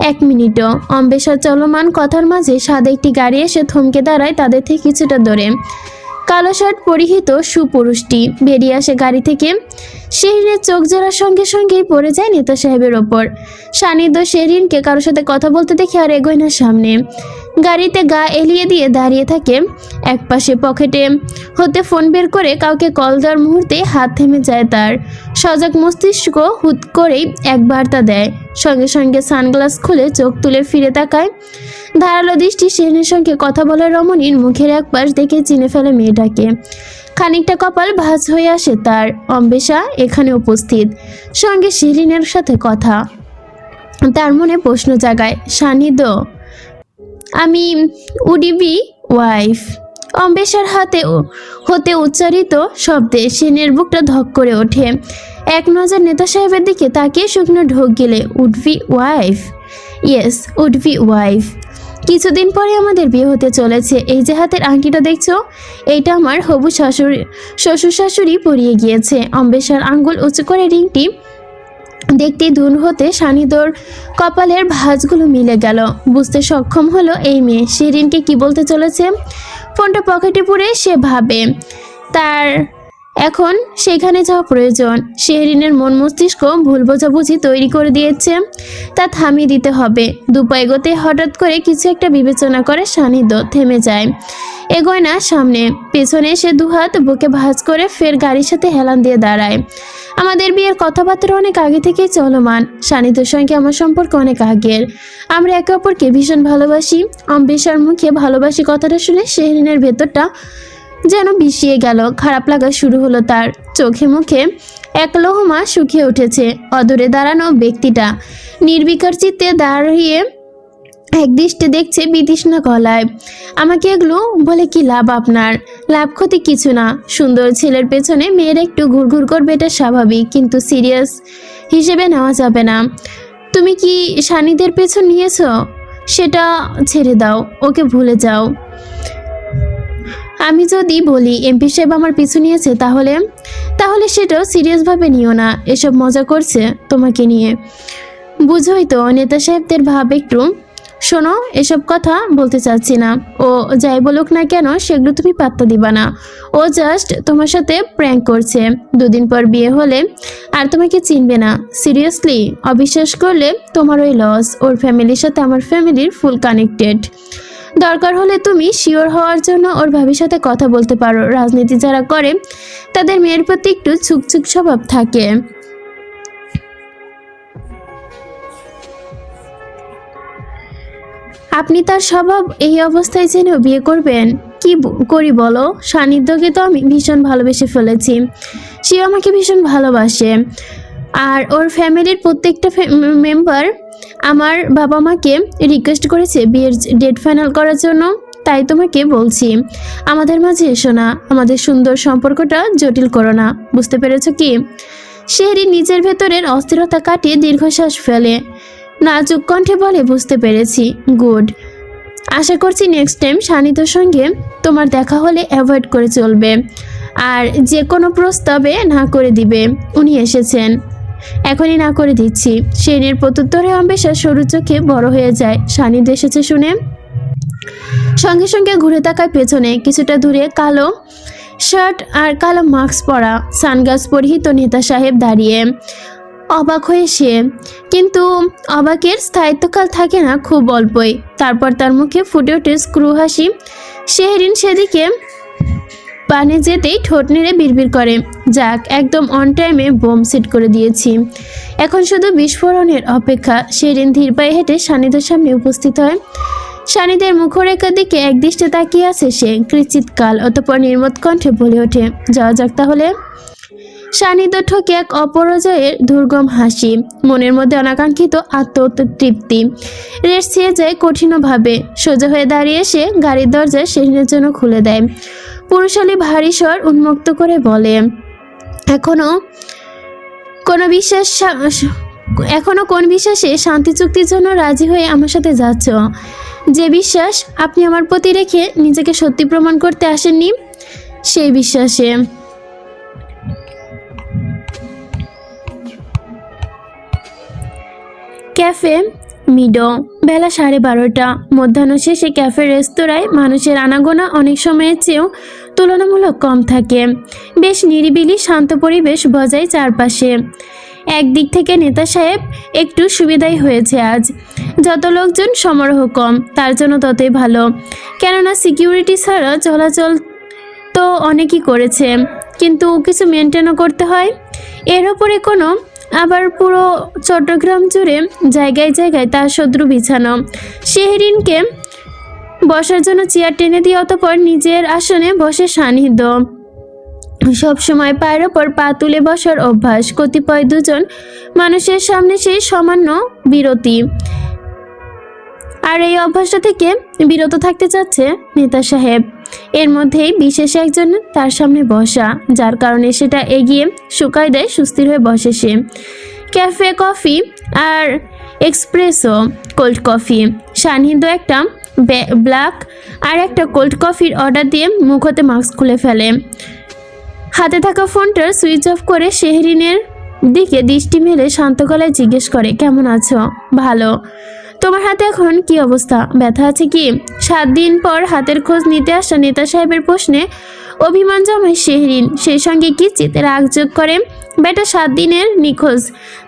1 মিনিটও। অম্বেশার চলমান কথার মাঝে সাদা একটি গাড়ি এসে থমকে দাঁড়ায় তাদের থেকে কিছুটা দূরে। কালো শার্ট পরিহিত সুপুরুষটি বেরিয়ে আসে গাড়ি থেকে। শেরিনের চোখ জোড়ার সঙ্গে সঙ্গেই পড়ে যায় নেতা সাহেবের ওপর। সান্নিধ্য শেরিনকে কারোর সাথে কথা বলতে দেখে আর এগোয় না সামনে। গাড়িতে গা এলিয়ে দিয়ে দাঁড়িয়ে থাকে। একপাশে পকেটে হতে ফোন বের করে কাউকে কল দেওয়ার মুহূর্তে হাত থেমে যায় তার। সজাগ মস্তিষ্ক হুট করেই এক বার্তা দেয়। সঙ্গে সঙ্গে সানগ্লাস খুলে চোখ তুলে ফিরে তাকায়। ধারালো দৃষ্টি শেরিনের সঙ্গে কথা বলার রমণীর মুখের এক পাশ দেখে চিনে ফেলে মেয়েটাকে। খানিকটা কপাল ভাঁজ হয়ে আসে তার। অম্বেশা এখানে উপস্থিত, সঙ্গে শেরিনের সাথে কথা। তার মনে প্রশ্ন জাগায়, সান্নিধ্য, আমি উডিবি ওয়াইফ। অম্বেশার হতে উচ্চারিত শব্দে সেনের বুকটা ধক করে ওঠে। এক নজর নেতা সাহেবের দিকে তাকিয়ে শুকনো ঢোক গেলে, would-be wife? Yes, would-be wife. কিছুদিন পরে আমাদের বিয়ে হতে চলেছে। এই যে হাতের আংটিটা দেখছো, এইটা আমার হবু শ্বশুর শাশুড়ি পরিয়ে গিয়েছে। অম্বেশার আঙ্গুল উঁচু করে রিংটি দেখতে দূর হতে সান্নিধ্যর কপালের ভাঁজগুলো মিলে গেল। বুঝতে সক্ষম হলো এই মেয়ে শেরিনকে কি বলতে চলেছে। ফোনটা পকেটে পুরে সে ভাবে তার এখন সেখানে যাওয়া প্রয়োজন। শেরিনের মন মস্তিষ্ক ভুল বোঝাবুঝি তৈরি করে দিয়েছে, তা থামিয়ে দিতে হবে। দুপা এগোতে হঠাৎ করে কিছু একটা বিবেচনা করে সান্নিধ্য থেমে যায়, এগোয় না সামনে। পেছনে এসে দুহাত বুকে ভাঁজ করে ফের গাড়ির সাথে হেলান দিয়ে দাঁড়ায়। আমাদের বিয়ের কথাবার্তা অনেক আগে থেকেই চলমান। সান্নিধ্যর সঙ্গে আমার সম্পর্ক অনেক আগের। আমরা একে অপরকে ভীষণ ভালোবাসি। অম্বেশার মুখে ভালোবাসি কথাটা শুনে শেরিনের ভেতরটা যেন বিষিয়ে গেল। খারাপ লাগা শুরু হলো তার। চোখে মুখে এক লহমা শুকিয়ে উঠেছে। অদূরে দাঁড়ানো ব্যক্তিটা নির্বিকার চিত্তে দাঁড়িয়ে একদৃষ্টে দেখছে বিতৃষ্ণা গলায়। আমাকে এগুলো বলে কি লাভ আপনার? লাভ ক্ষতি কিছু না। সুন্দর ছেলের পেছনে মেয়ের একটু ঘুরঘুর করবে, এটা স্বাভাবিক, কিন্তু সিরিয়াস হিসেবে নেওয়া যাবে না। তুমি কি সান্নিধ্যের পেছন নিয়েছ? সেটা ছেড়ে দাও, ওকে ভুলে যাও। আমি যদি বলি এমপি সাহেব আমার পিছু নিয়েছে, তাহলে সেটাও সিরিয়াসভাবে নিও না। এসব মজা করছে তোমাকে নিয়ে, বুঝোই তো নেতা সাহেবদের ভাব একটু। শোনো, এসব কথা বলতে চাচ্ছি না। ও যাই বলুক না কেন সেগুলো তুমি পাত্তা দিবা না। ও জাস্ট তোমার সাথে প্র্যাঙ্ক করছে। 2 দিন পর বিয়ে হলে আর তোমাকে চিনবে না। সিরিয়াসলি, অবিশ্বাস করলে তোমার ওই লস। ওর ফ্যামিলির সাথে আমার ফ্যামিলির ফুল কানেক্টেড। দরকার হলে তুমি শিওর হওয়ার জন্য ওর ভাবির সাথে কথা বলতে পারো। রাজনীতি যারা করে তাদের মেয়ের প্রতি একটু ছুকছুক স্বভাব থাকে। আপনি তার স্বভাব এই অবস্থায় জেনেও বিয়ে করবেন? কি করি বলো? সান্নিধ্যকে তো আমি ভীষণ ভালোবেসে ফেলেছি। সে আমাকে ভীষণ ভালোবাসে। আর ওর ফ্যামিলির প্রত্যেকটা মেম্বার আমার বাবা মাকে রিকোয়েস্ট করেছে বিয়ের ডেট ফাইনাল করার জন্য। তাই তোমাকে বলছি, আমাদের মাঝে এসো না। আমাদের সুন্দর সম্পর্কটা জটিল করো না। বুঝতে পেরেছো কি? শেরি নিজের ভেতরের অস্থিরতা কাটিয়ে দীর্ঘশ্বাস ফেলে নাজুক কণ্ঠে বলে, বুঝতে পেরেছি। গুড। আশা করছি নেক্সট টাইম সান্নিধ্যর সঙ্গে তোমার দেখা হলে অ্যাভয়েড করে চলবে। আর যে কোনো প্রস্তাবে না করে দিবে। উনি এসেছেন, এখনই না করে দিচ্ছি। শেরির প্রত্যুত্তরে অম্বেশা সরু চোখে বড় হয়ে যায়। সান্নিধ্য এসেছে শুনে সঙ্গে সঙ্গে ঘুরে তাকায় পেছনে। কিছুটা দূরে কালো শার্ট আর কালো মাস্ক পরা সানগ্লাস পরিহিত নেতা সাহেব দাঁড়িয়ে। অবাক হয়ে সে, কিন্তু অবাকের স্থায়িত্বকাল থাকে না, খুব অল্পই। তারপর তার মুখে ফুটে ওঠে স্ক্রু হাসি। শেরিন সেদিকে পানে যেতেই ঠোঁট নেড়ে বিড়বিড় করে, যাক, একদম অন টাইমে বোম সেট করে দিয়েছি। এখন শুধু বিস্ফোরণের অপেক্ষা। শেরিন ধীর পায়ে হেঁটে সান্নিধ্যের সামনে উপস্থিত হয়। সান্নিধ্যের মুখরেখার দিকে একদৃষ্টে তাকিয়ে আছে সে। কৃচিৎ কাল, অতঃপর নির্মত কণ্ঠে বলে ওঠে, যাওয়া যাক তাহলে। সান্নিধ্য ঠকে এক অপরাজয়ের দুর্গম হাসি, মনের মধ্যে অনাকাঙ্ক্ষিত আত্মতৃপ্তি। রেস ছেয়ে যায় কঠিনভাবে। সোজা হয়ে দাঁড়িয়ে সে গাড়ির দরজা শেরিনের জন্য খুলে দেয়। পুরুষালী ভারী স্বর উন্মুক্ত করে বলে, এখনো কোন বিশ্বাসে শান্তি চুক্তির জন্য রাজি হয়ে আমার সাথে যাচ্ছ? যে বিশ্বাস আপনি আমার প্রতি রেখে নিজেকে সত্যি প্রমাণ করতে আসেননি, সেই বিশ্বাসে। ক্যাফে মিডো, বেলা 12:30। মধ্যাহ্ন শেষে ক্যাফে রেস্তোরাঁয় মানুষের আনাগোনা অনেক সময়ের চেয়েও তুলনামূলক কম থাকে। বেশ নিরিবিলি শান্ত পরিবেশ বজায় চারপাশে। একদিক থেকে নেতা সাহেব একটু সুবিধাই হয়েছে আজ। যত লোকজন সমারোহ কম, তার জন্য ততই ভালো। কেননা সিকিউরিটি ছাড়া চলাচল তো অনেকই করেছে, কিন্তু কিছু মেনটেনও করতে হয়। এর ওপরে আবার পুরো চট্টগ্রাম জুড়ে জায়গায় জায়গায় তার শত্রু বিছানো। শেহরিনকে বসার জন্য চেয়ার টেনে দিয়ে অতঃপর নিজের আসনে বসে সান্নিধ্য। সবসময় পায়ের ওপর পা তুলে বসার অভ্যাস। কতিপয় দুজন মানুষের সামনে সেই সামান্য বিরতি, আর এই অভ্যাসটা থেকে বিরত থাকতে চাচ্ছে নেতা সাহেব। এর মধ্যেই বিশেষ একজন তার সামনে বসা, যার কারণে সেটা এগিয়ে শুকায় দেয়। সুস্থির হয়ে বসে সে। ক্যাফে কফি আর এক্সপ্রেসো কোল্ড কফি। সান্নিধ্য একটা ব্ল্যাক আর একটা কোল্ড কফির অর্ডার দিয়ে মুখ হতে মাস্ক খুলে ফেলে। হাতে থাকা ফোনটার সুইচ অফ করে শেহরিনের দিকে দৃষ্টি মেলে শান্ত গলায় জিজ্ঞেস করে, কেমন আছো? ভালো। তোমার হাতে এখন কি অবস্থা? ব্যথা আছে কি? 7 দিন পর হাতের খোঁজ নিতে আসা নেতা সাহেবের প্রশ্নে অভিমান জমায় শেহরিন। সেই সঙ্গে কিঞ্চিৎ রাগ যোগ করে। বেটা 7 দিনের নিখোঁজ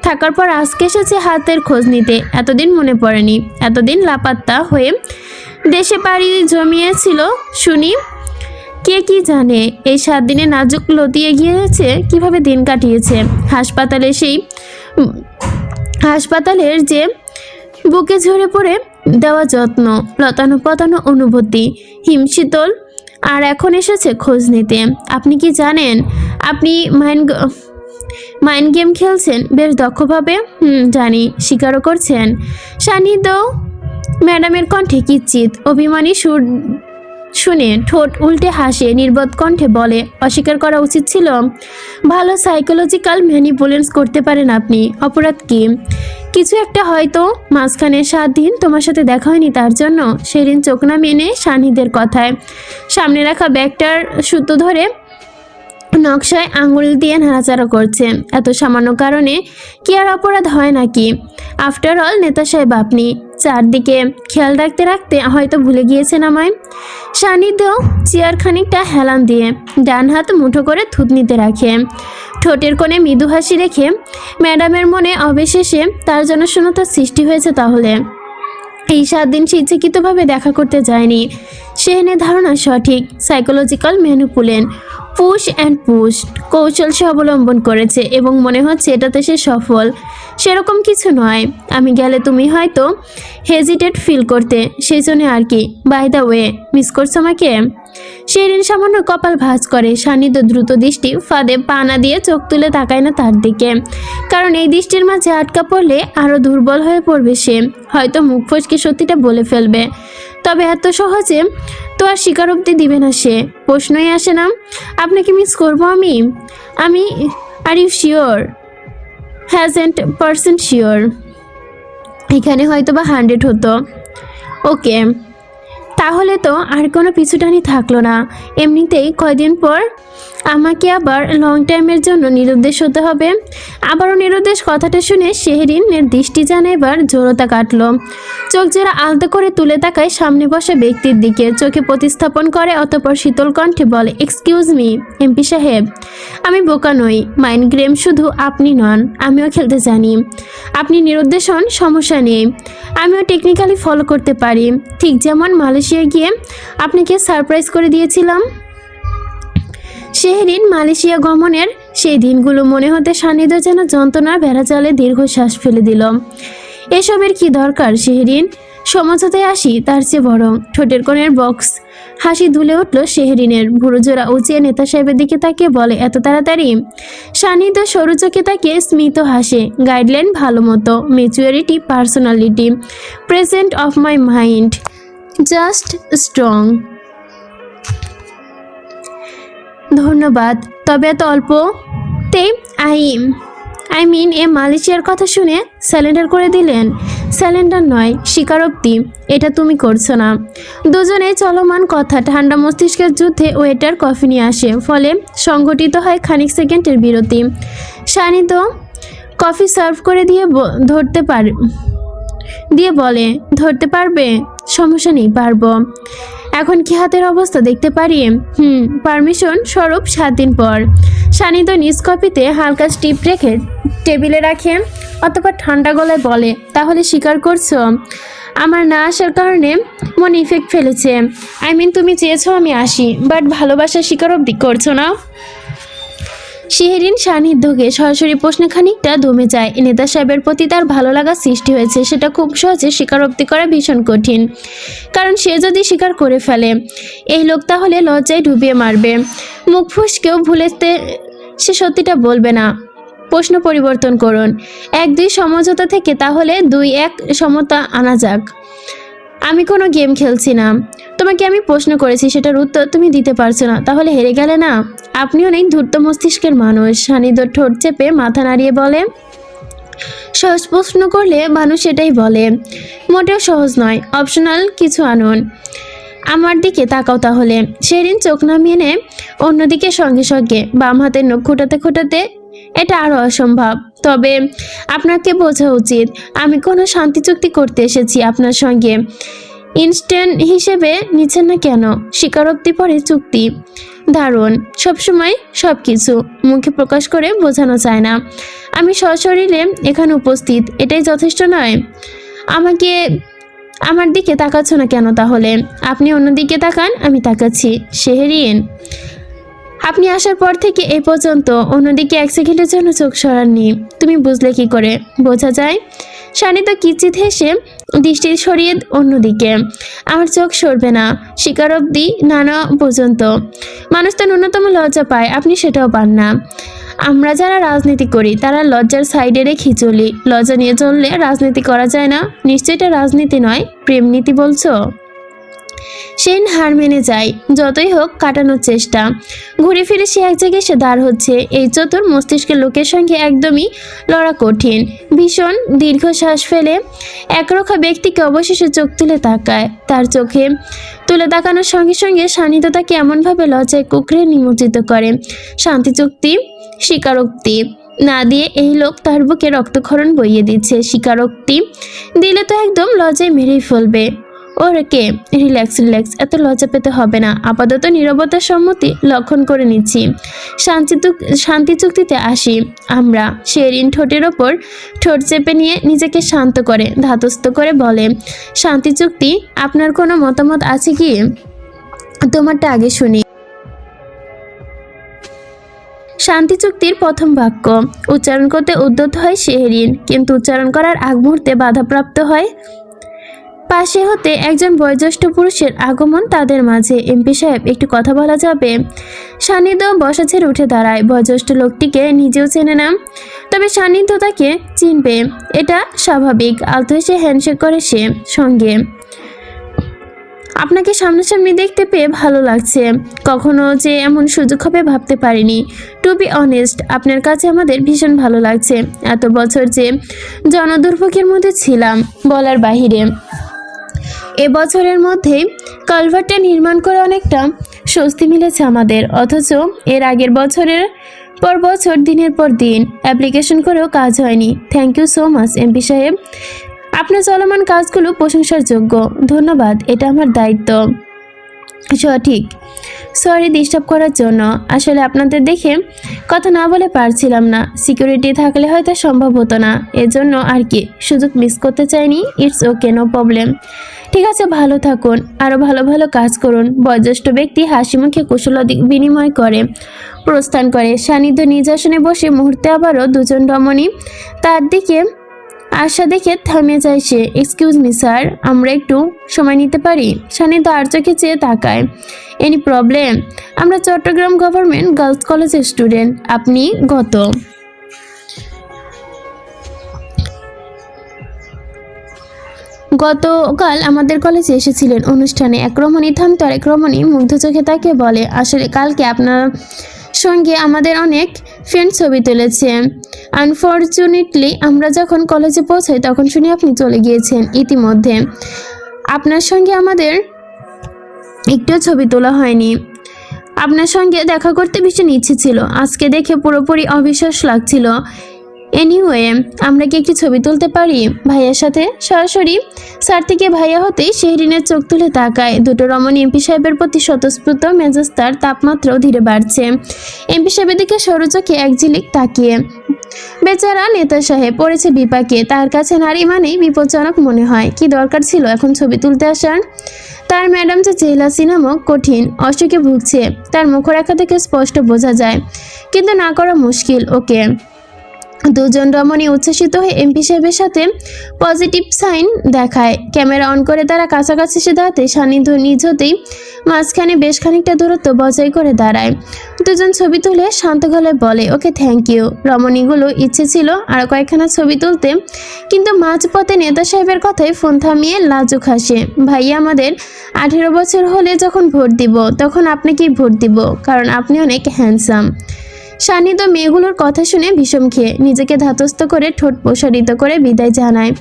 থাকার পর আজকে এসেছে হাতের খোঁজ নিতে। এতদিন মনে পড়েনি? এতদিন লাপাত্তা হয়ে দেশে পাড়ি জমিয়েছিল শুনি। কে কি জানে এই 7 দিনে নাজুক লতিয়ে গিয়েছে, কিভাবে দিন কাটিয়েছে। হাসপাতালের যে বুকে ঝরে পড়ে দেওয়া যত্ন, লতানো পতানো অনুভূতি, হিমশীতল, আর এখন এসেছে খোঁজ নিতে। আপনি কি জানেন আপনি মাইন্ড গেম খেলছেন বেশ দক্ষভাবে? জানি, স্বীকারও করছেন। সান্নিধ্য ম্যাডামের কণ্ঠে কিঞ্চিৎ অভিমানী সুর শুনে ঠোঁট উল্টে হাসে। নির্বোধ কণ্ঠে বলে, অস্বীকার করা উচিত ছিল। ভালো সাইকোলজিক্যাল ম্যানিপুলেন্স করতে পারেন আপনি। অপরাধ কি? কিছু একটা হয়তো। মাঝখানে 7 দিন তোমার সাথে দেখা হয়নি তার জন্য। শেরিন চোখ না মেনে সান্নিধ্যের কথায় সামনে রাখা ব্যাগটার সুতো ধরে নকশায় আঙুল দিয়ে নাড়াচাড়া করছে। এত সামান্য কারণে কি আর অপরাধ হয় নাকি? আফটার অল নেতা সাহেব আপনি। চারদিকে খেয়াল রাখতে রাখতে হয়তো ভুলে গিয়েছেন আমায়। সান্নিধ্য চেয়ার খানিকটা হেলান দিয়ে ডান হাত মুঠো করে থুতনিতে রাখে। ঠোঁটের কোণে মৃদু হাসি রেখে, ম্যাডামের মনে অবশেষে তার জন্য শূন্যতার সৃষ্টি হয়েছে তাহলে। এই 7 দিন সে ইচ্ছাকৃতভাবে দেখা করতে যায়নি। শেহরিনের ধারণা সঠিক। Psychological manipulation, push and push কৌশল সে অবলম্বন করেছে এবং মনে হচ্ছে এটাতে সে সফল। সেরকম কিছু নয়। আমি গেলে তুমি হয়তো হেজিটেট ফিল করতে, সেই জন্য আর কি। বাই দ্য ওয়ে, মিস করছো আমাকে? শেহরিন সামান্য কপাল ভাঁজ করে। সান্নিধ্য দ্রুত দৃষ্টি ফাঁদে পা না দিয়ে চোখ তুলে তাকায় না তার দিকে, কারণ এই দৃষ্টির মাঝে আটকা পড়লে আরও দুর্বল হয়ে পড়বে সে। হয়তো মুখ ফসকে সত্যিটা বলে ফেলবে, তবে এত সহজে তো আর স্বীকারোক্তি দিবে না সে। প্রশ্নই আসে না। আপনাকে মিস করবো আমি? Are you sure? 100% শিওর। এখানে হয়তো বা 100 হতো। ওকে, তাহলে তো আর কোনো পিছুটানি থাকলো না। এমনিতেই কয়দিন পর আমাকে আবার লং টাইমের জন্য নিরুদ্দেশ হতে হবে। আবারও নিরুদ্দেশ কথাটা শুনে শেহরিনের দৃষ্টি যেন এবার জড়তা কাটলো। চোখ যারা আলতো করে তুলে তাকায় সামনে বসা ব্যক্তির দিকে, চোখে প্রতিস্থাপন করে, অতঃপর শীতল কণ্ঠে বলে, এক্সকিউজ মি এমপি সাহেব, আমি বোকা নই। মাইন্ড গেম শুধু আপনি নন, আমিও খেলতে জানি। আপনি নিরুদ্দেশ হন, সমস্যা নেই। আমিও টেকনিক্যালি ফলো করতে পারি, ঠিক যেমন মালয়েশিয়া গিয়ে আপনাকে সারপ্রাইজ করে দিয়েছিলাম। শেহরিন মালয়েশিয়া গমনের সেই দিনগুলো মনে হতে সান্নিধ্য যেন যন্ত্রণার বেড়াজালে দীর্ঘশ্বাস ফেলে দিল। এসবের কি দরকার শেহরিন? সমঝোতায় আসি তার চেয়ে বরং। ঠোঁটের কোণের বক্স হাসি দুলে উঠল শেহরিনের। ভুরুজোড়া উঁচিয়ে নেতা সাহেবের দিকে তাকিয়ে বলে, এত তাড়াতাড়ি? সান্নিধ্য সরু চোখে তাকিয়ে স্মিত হাসে। গাইডলাইন ভালো মতো, maturity, personality, present of my mind, just strong. ধন্যবাদ, তবে এত অল্পতে আই মিন এ মালয়েশিয়ার কথা শুনে স্যালেন্ডার করে দিলেন? স্যালেন্ডার নয়, স্বীকারোক্তি। এটা তুমি করছো না। দুজনে চলমান কথা ঠান্ডা মস্তিষ্কের যুদ্ধে ওয়েটার কফি নিয়ে আসে, ফলে সংঘটিত হয় খানিক সেকেন্ডের বিরতি। শানিত কফি সার্ভ করে দিয়ে বলে, ধরতে পারবে? সমস্যা নেই, পারবো। এখন কি হাতের অবস্থা দেখতে পারি? পারমিশন স্বরূপ 7 দিন পর। শানিত নিজ কপিতে হালকা স্টিপ রেখে টেবিলে রাখে, অতঃপর ঠান্ডা গলায় বলে, তাহলে স্বীকার করছো আমার না আসার কারণে মন ইফেক্ট ফেলেছে? আই মিন তুমি চেয়েছো আমি আসি, বাট ভালোবাসার স্বীকার অবধি করছো না? শেহরিন সান্নিধ্যকে সরাসরি প্রশ্নে খানিকটা দমে যায়। নেতা সাহেবের প্রতি তার ভালো লাগা সৃষ্টি হয়েছে, সেটা খুব সহজে স্বীকারোক্তি করা ভীষণ কঠিন। কারণ সে যদি স্বীকার করে ফেলে, এই লোক তাহলে লজ্জায় ডুবিয়ে মারবে। মুখ ফুসকেও ভুলেতে সে সত্যিটা বলবে না। প্রশ্ন পরিবর্তন করুন। 1-2 সমঝোতা থেকে তাহলে 2-1 সমতা আনা যাক। আমি কোনো গেম খেলছি না। তোমাকে আমি প্রশ্ন করেছি, সেটার উত্তর তুমি দিতে পারছো না, তাহলে হেরে গেলে না? আপনি অনেক ধূর্ত মস্তিষ্কের মানুষ। সান্নিধ্য ঠোঁট চেপে মাথা নাড়িয়ে বলে, সহজ প্রশ্ন করলে মানুষ এটাই বলে। মোটেও সহজ নয়, অপশনাল কিছু আনুন। আমার দিকে তাকাও তাহলে। শেহরিন চোখ নামিয়ে নেয় অন্যদিকে, সঙ্গে সঙ্গে বাম হাতের নখ খোটাতে খোটাতে, এটা আরও অসম্ভব। তবে আপনাকে বোঝা উচিত, আমি কোনো শান্তি চুক্তি করতে এসেছি আপনার সঙ্গে। ইনস্ট্যান্ট হিসেবে নিচ্ছেন না কেন? স্বীকারোক্তি পরে চুক্তি। দারুণ, সবসময় সব কিছু মুখে প্রকাশ করে বোঝানো চায় না। আমি সশরীরে এখানে উপস্থিত, এটাই যথেষ্ট নয়? আমার দিকে তাকাচ্ছ না কেন তাহলে? আপনি অন্যদিকে তাকান, আমি তাকাচ্ছি। শেহরিন, আপনি আসার পর থেকে এই পর্যন্ত অন্যদিকে 1 সেকেন্ডের জন্য চোখ সরাননি। তুমি বুঝলে কি করে? বোঝা যায়। শানিত কিচিৎ হেসে দৃষ্টি সরিয়ে অন্যদিকে। আমার চোখ সরবে না, স্বীকার অবধি নানা পর্যন্ত। মানুষ তো ন্যূনতম লজ্জা পায়, আপনি সেটাও পান না। আমরা যারা রাজনীতি করি তারা লজ্জার সাইডে রেখে চলি। লজ্জা নিয়ে চললে রাজনীতি করা যায় না। নিশ্চয়ই এটা রাজনীতি নয়, প্রেম নীতি বলছো? সেন হার মেনে যায়। যতই হোক কাটানোর চেষ্টা। ঘুরে ফিরে সে এক জায়গায় সে দাঁড় হচ্ছে। এই চতুর মস্তিষ্কের লোকের সঙ্গে একদমই লড়া কঠিন। ভীষণ দীর্ঘশ্বাস ফেলে একরোখা ব্যক্তিকে অবশেষে চোখ তুলে তাকায়। তার চোখে তুলে তাকানোর সঙ্গে সঙ্গে শানিত তাকে এমনভাবে লজ্জায় কুকড়ে নিমজ্জিত করে। শান্তি চুক্তি, স্বীকারোক্তি না দিয়ে এই লোক তার বুকে রক্তক্ষরণ বইয়ে দিচ্ছে। স্বীকারোক্তি দিলে তো একদম লজ্জায় মেরেই ফেলবে। ওকে, রিল্যাক্স, এত লজ্জা পেতে হবে না। আপাতত নীরবতার সম্মতি লক্ষণ করে নিচ্ছি। শান্তি চুক্তিতে আসি আমরা। শেহরিন ঠোঁটের ওপর ঠোঁট চেপে নিয়ে নিজেকে শান্ত করে ধাতস্থ করে বলে, শান্তি চুক্তি, আপনার কোনো মতামত আছে কি? তোমারটা আগে শুনি। শান্তি চুক্তির প্রথম বাক্য উচ্চারণ করতে উদ্যত হয় শেহরিন, কিন্তু উচ্চারণ করার আগ মুহূর্তে বাধাপ্রাপ্ত হয়। পাশে হতে একজন বয়োজ্যেষ্ঠ পুরুষের আগমন তাদের মাঝে। এমপি সাহেব, একটু কথা বলা যাবে? সান্নিধ্য বসা ছেড়ে উঠে দাঁড়ায়। বয়োজ্যেষ্ঠ লোকটিকে নিজেও চেনে না, তবে সান্নিধ্য তাকে চিনবে, এটা স্বাভাবিক। আলতো হেসে হ্যান্ডশেক করে সে। সঙ্গে, আপনাকে সামনাসামনি দেখতে পেয়ে ভালো লাগছে। কখনো যে এমন সুযোগ হবে ভাবতে পারিনি। টু বি অনেস্ট, আপনার কাছে আমাদের ভীষণ ভালো লাগছে। এত বছর যে জনদুর্ভোগের মধ্যে ছিলাম বলার বাহিরে। এবছরের মধ্যেই কালভার্টটা নির্মাণ করে অনেকটা স্বস্তি মিলেছে আমাদের। অথচ এর আগের বছরের পর বছর, দিনের পর দিন অ্যাপ্লিকেশন করেও কাজ হয়নি। Thank you so much MP সাহেব। আপনার চলমান কাজগুলো প্রশংসার যোগ্য। ধন্যবাদ, এটা আমার দায়িত্ব। সঠিক। সরি ডিস্টার্ব করার জন্য। আসলে আপনাদের দেখে কথা না বলে পারছিলাম না। সিকিউরিটি থাকলে হয়তো সম্ভব হতো না, এজন্য আর কি। সুযোগ মিস করতে চাইনি। It's okay, no problem. ঠিক আছে, ভালো থাকুন, আরও ভালো ভালো কাজ করুন। বয়োজ্যেষ্ঠ ব্যক্তি হাসি মুখে কুশল বিনিময় করে প্রস্থান করে। সান্নিধ্য নিজ আসনে বসে মুহূর্তে আবারও দুজন রমণী তার দিকে আশা দেখে থামে যায় সে। এক্সকিউজ মি স্যার, আমরা একটু সময় নিতে পারি? সানিধ্য আর চোখে চেয়ে তাকায়। Any problem? আমরা চট্টগ্রাম গভর্নমেন্ট গার্লস কলেজের স্টুডেন্ট। আপনি গতকাল আমাদের কলেজে এসেছিলেন অনুষ্ঠানে। এক রমণী থামতো আর এক রমণী মুগ্ধ চোখে তাকে বলে, আসলে কালকে আপনার সঙ্গে আমাদের অনেক ফ্রেন্ড ছবি তুলেছে। আনফর্চুনেটলি আমরা যখন কলেজে পৌঁছাই তখন শুনি আপনি চলে গিয়েছেন। ইতিমধ্যে আপনার সঙ্গে আমাদের একটু ছবি তোলা হয়নি। আপনার সঙ্গে দেখা করতে ভীষণ ইচ্ছে ছিল। আজকে দেখে পুরোপুরি অবিশ্বাস লাগছিল। এনিওয়ে, আমরা কি একটি ছবি তুলতে পারি ভাইয়ার সাথে? সরাসরি স্যার থেকে ভাইয়া হতেই শেহরিনের চোখ তুলে তাকায়। দুটো রমণী এমপি সাহেবের প্রতি স্বতঃস্ফূর্ত মেজাজ, তার তাপমাত্রাও ধীরে বাড়ছে। এমপি সাহেবের দিকে সরু চোখে এক ঝিলিক তাকিয়ে। বেচারা নেতা সাহেব পড়েছে বিপাকে। তার কাছে নারী মানেই বিপজ্জনক মনে হয়। কি দরকার ছিল এখন ছবি তুলতে আসার? তার ম্যাডাম যে জেলাসি নামক কঠিন অসুখে ভুগছে, তার মুখরেখা থেকে স্পষ্ট বোঝা যায়, কিন্তু না করা মুশকিল। ওকে। দুজন রমণী উচ্ছ্বসিত হয়ে এমপি সাহেবের সাথে পজিটিভ সাইন দেখায়। ক্যামেরা অন করে তারা কাছাকাছি এসে দাঁড়াতে সান্নিধ্য নিজ হতেই মাঝখানে বেশ খানিকটা দূরত্ব বজায় করে দাঁড়ায়। দুজন ছবি তুলে শান্ত গলায় বলে, ওকে থ্যাংক ইউ। রমণীগুলো ইচ্ছে ছিল আর কয়েকখানা ছবি তুলতে, কিন্তু মাঝপথে নেতা সাহেবের কথায় ফোন থামিয়ে লাজুক হাসে। ভাইয়া, আমাদের 18 বছর হলে যখন ভোট দিব তখন আপনাকেই ভোট দিব, কারণ আপনি অনেক হ্যান্ডসাম। সান্নিধ্য মেয়েগুলোর কথা শুনে বিষম খেয়ে নিজেকে ধাতস্থ করে ঠোঁট প্রসারিত করে বিদায় জানায়।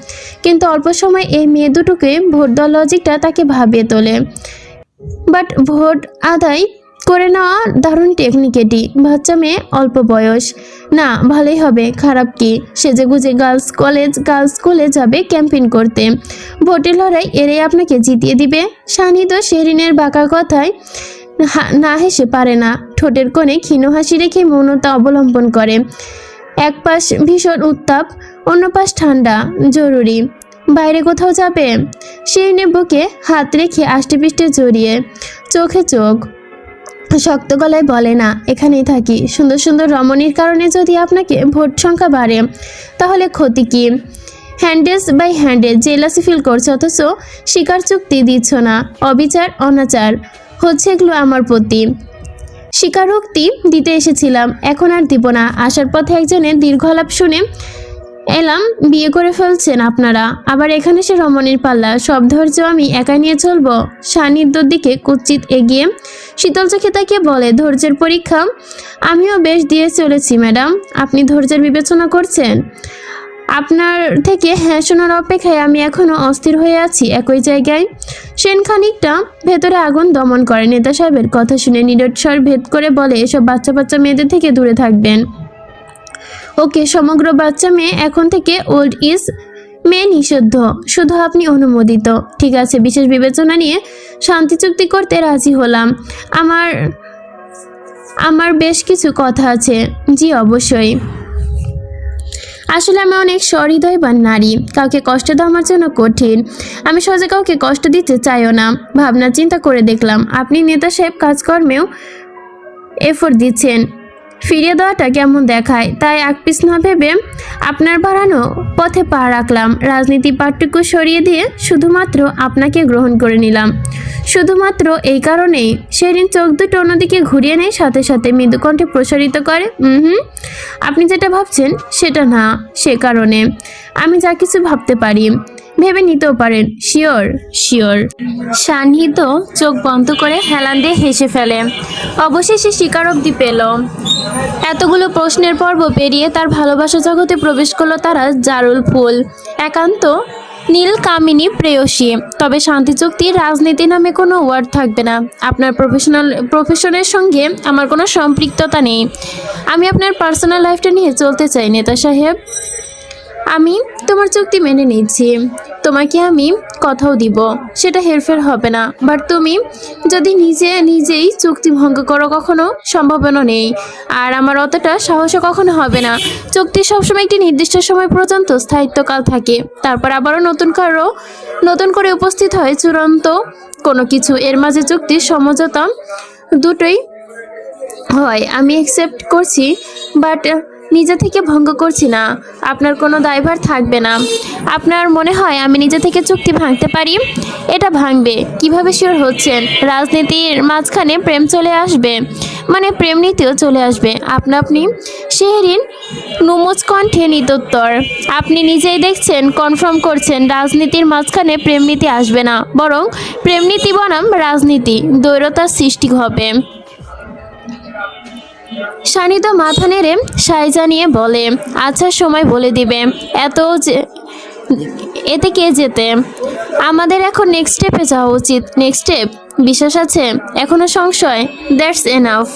কিন্তু অল্প সময় এই মেয়ে দুটোকে ভোট দেওয়ার লজিকটা তাকে ভাবিয়ে তোলে। বাট ভোট আদায় করে নেওয়া দারুণ টেকনিকেটি। বাচ্চা মেয়ে, অল্প বয়স, না ভালোই হবে, খারাপ কি? সেজেগুজে গার্লস স্কুলে যাবে ক্যাম্পেইন করতে। ভোটের লড়াই এড়ে আপনাকে জিতিয়ে দিবে। সান্নিধ্য শেহরিনের বাঁকা কথায় না হেসে পারে না। ঠোঁটের কোণে ক্ষীণ হাসি রেখে মৌনতা অবলম্বন করে। এক পাশ ভীষণ উত্তাপ, অন্য পাশ ঠান্ডা। জরুরি। বাইরে কোথাও যাবে? শেহরিনের বুকে হাত রেখে আষ্টেপৃষ্টে জড়িয়ে চোখে চোখ শক্ত গলায় বলে, না, এখানেই থাকি। সুন্দর সুন্দর রমণীর কারণে যদি আপনাকে ভোট সংখ্যা বাড়ে তাহলে ক্ষতি কি? হ্যান্ডেস বাই হ্যান্ডেস জেলাসি ফিল করছো, অথচ স্বীকার চুক্তি দিচ্ছ না। অবিচার, অনাচার হচ্ছে এগুলো আমার প্রতি। স্বীকারোক্তি দিতে এসেছিলাম, এখন আর দিব না। আসার পথে একজনের দীর্ঘ আলাপ শুনে এলাম বিয়ে করে ফেলছেন আপনারা, আবার এখানে সে রমণীর পাল্লা। সব ধৈর্য আমি একা নিয়ে চলবো? সান্নিধ্যর দিকে কুৎসিত এগিয়ে শীতল চোখে তাকিয়ে বলে, ধৈর্যের পরীক্ষা আমিও বেশ দিয়ে চলেছি ম্যাডাম। আপনি ধৈর্যের বিবেচনা করছেন? আপনার থেকে হ্যাঁ শোনার অপেক্ষায় আমি এখনো অস্থির হয়ে আছি একই জায়গায়। সেন খানিকটা ভেতরে আগুন দমন করে। নেতা সাহেবের কথা শুনে নিরস্বর ভেদ করে বলে, এসব বাচ্চা বাচ্চা মেয়েদের থেকে দূরে থাকবেন। ওকে, সমগ্র বাচ্চা মেয়ে এখন থেকে ওল্ড ইজ মেয়ে নিষিদ্ধ, শুধু আপনি অনুমোদিত। ঠিক আছে, বিশেষ বিবেচনা নিয়ে শান্তি চুক্তি করতে রাজি হলাম। আমার বেশ কিছু কথা আছে। জি অবশ্যই। আসলে আমি অনেক সহৃদয়বান নারী। কাউকে কষ্ট দেওয়া আমার জন্য কঠিন। আমি সহজে কাউকে কষ্ট দিতে চাইও না। ভাবনা চিন্তা করে দেখলাম আপনি নেতা সাহেব কাজকর্মেও এফোর্ট দিচ্ছেন। ফিরিয়ে দেওয়াটা কেমন দেখায়, তাই আকপিস না ভেবে আপনার বাড়ানো পথে পা রাখলাম। রাজনীতি পাঠটুকু সরিয়ে দিয়ে শুধুমাত্র আপনাকে গ্রহণ করে নিলাম। শুধুমাত্র এই কারণেই? সেদিন চোখ দুটো অন্যদিকে ঘুরিয়ে নেয়, সাথে সাথে মৃদু কণ্ঠে প্রসারিত করে, আপনি যেটা ভাবছেন সেটা না। সে কারণে আমি যা কিছু ভাবতে পারি ভেবে নিতেও পারেন। Sure sure. সান্নিধ্য চোখ বন্ধ করে হেলান দিয়ে হেসে ফেলে। অবশেষে স্বীকারোক্তি পেল। এতগুলো প্রশ্নের পর্ব পেরিয়ে তার ভালোবাসা জগতে প্রবেশ করলো তারা জারুল ফুল, একান্ত নীল কামিনী প্রেয়সী। তবে শান্তি চুক্তি, রাজনীতি নামে কোনো ওয়ার্ড থাকবে না। আপনার প্রফেশনের সঙ্গে আমার কোনো সম্পৃক্ততা নেই। আমি আপনার পার্সোনাল লাইফটা নিয়ে চলতে চাই নেতা সাহেব। আমি তোমার চুক্তি মেনে নিচ্ছি, তোমাকে আমি কথাও দিব, সেটা হেরফের হবে না। বাট তুমি যদি নিজেই চুক্তি ভঙ্গ করো, কখনো সম্ভাবনা নেই। আর আমার অতটা সাহসও কখনো হবে না। চুক্তি সবসময় একটি নির্দিষ্ট সময় পর্যন্ত স্থায়িত্বকাল থাকে, তারপর আবারও নতুন করে উপস্থিত হয় চূড়ান্ত কোনো কিছু। এর মাঝে চুক্তি সমঝোতা দুটোই হয়। আমি অ্যাকসেপ্ট করছি, বাট নিজে থেকে ভঙ্গ করছি না, আপনার কোনো দায়ভার থাকবে না। আপনার মনে হয় আমি নিজে থেকে চুক্তি ভাঙতে পারি? এটা ভাঙবে কিভাবে শিওর হচ্ছেন? রাজনীতির মাঝখানে প্রেম চলে আসবে, মানে প্রেম নীতিও চলে আসবে আপনা আপনি। শেহরিন নুমুজ কণ্ঠে নিতোত্তর। আপনি নিজেই দেখছেন, কনফার্ম করছেন রাজনীতির মাঝখানে প্রেম নীতি আসবে না, বরং প্রেম নীতি বনাম রাজনীতি দ্বৈরতার সৃষ্টি হবে। সানিদা মাথা নেড়ে সায় জানিয়ে বলে, আচ্ছা সময় বলে দিবে। এতে কে যেতে? আমাদের এখন নেক্সট স্টেপে যাওয়া উচিত। Next step? বিশ্বাস আছে? এখনো সংশয়? That's enough.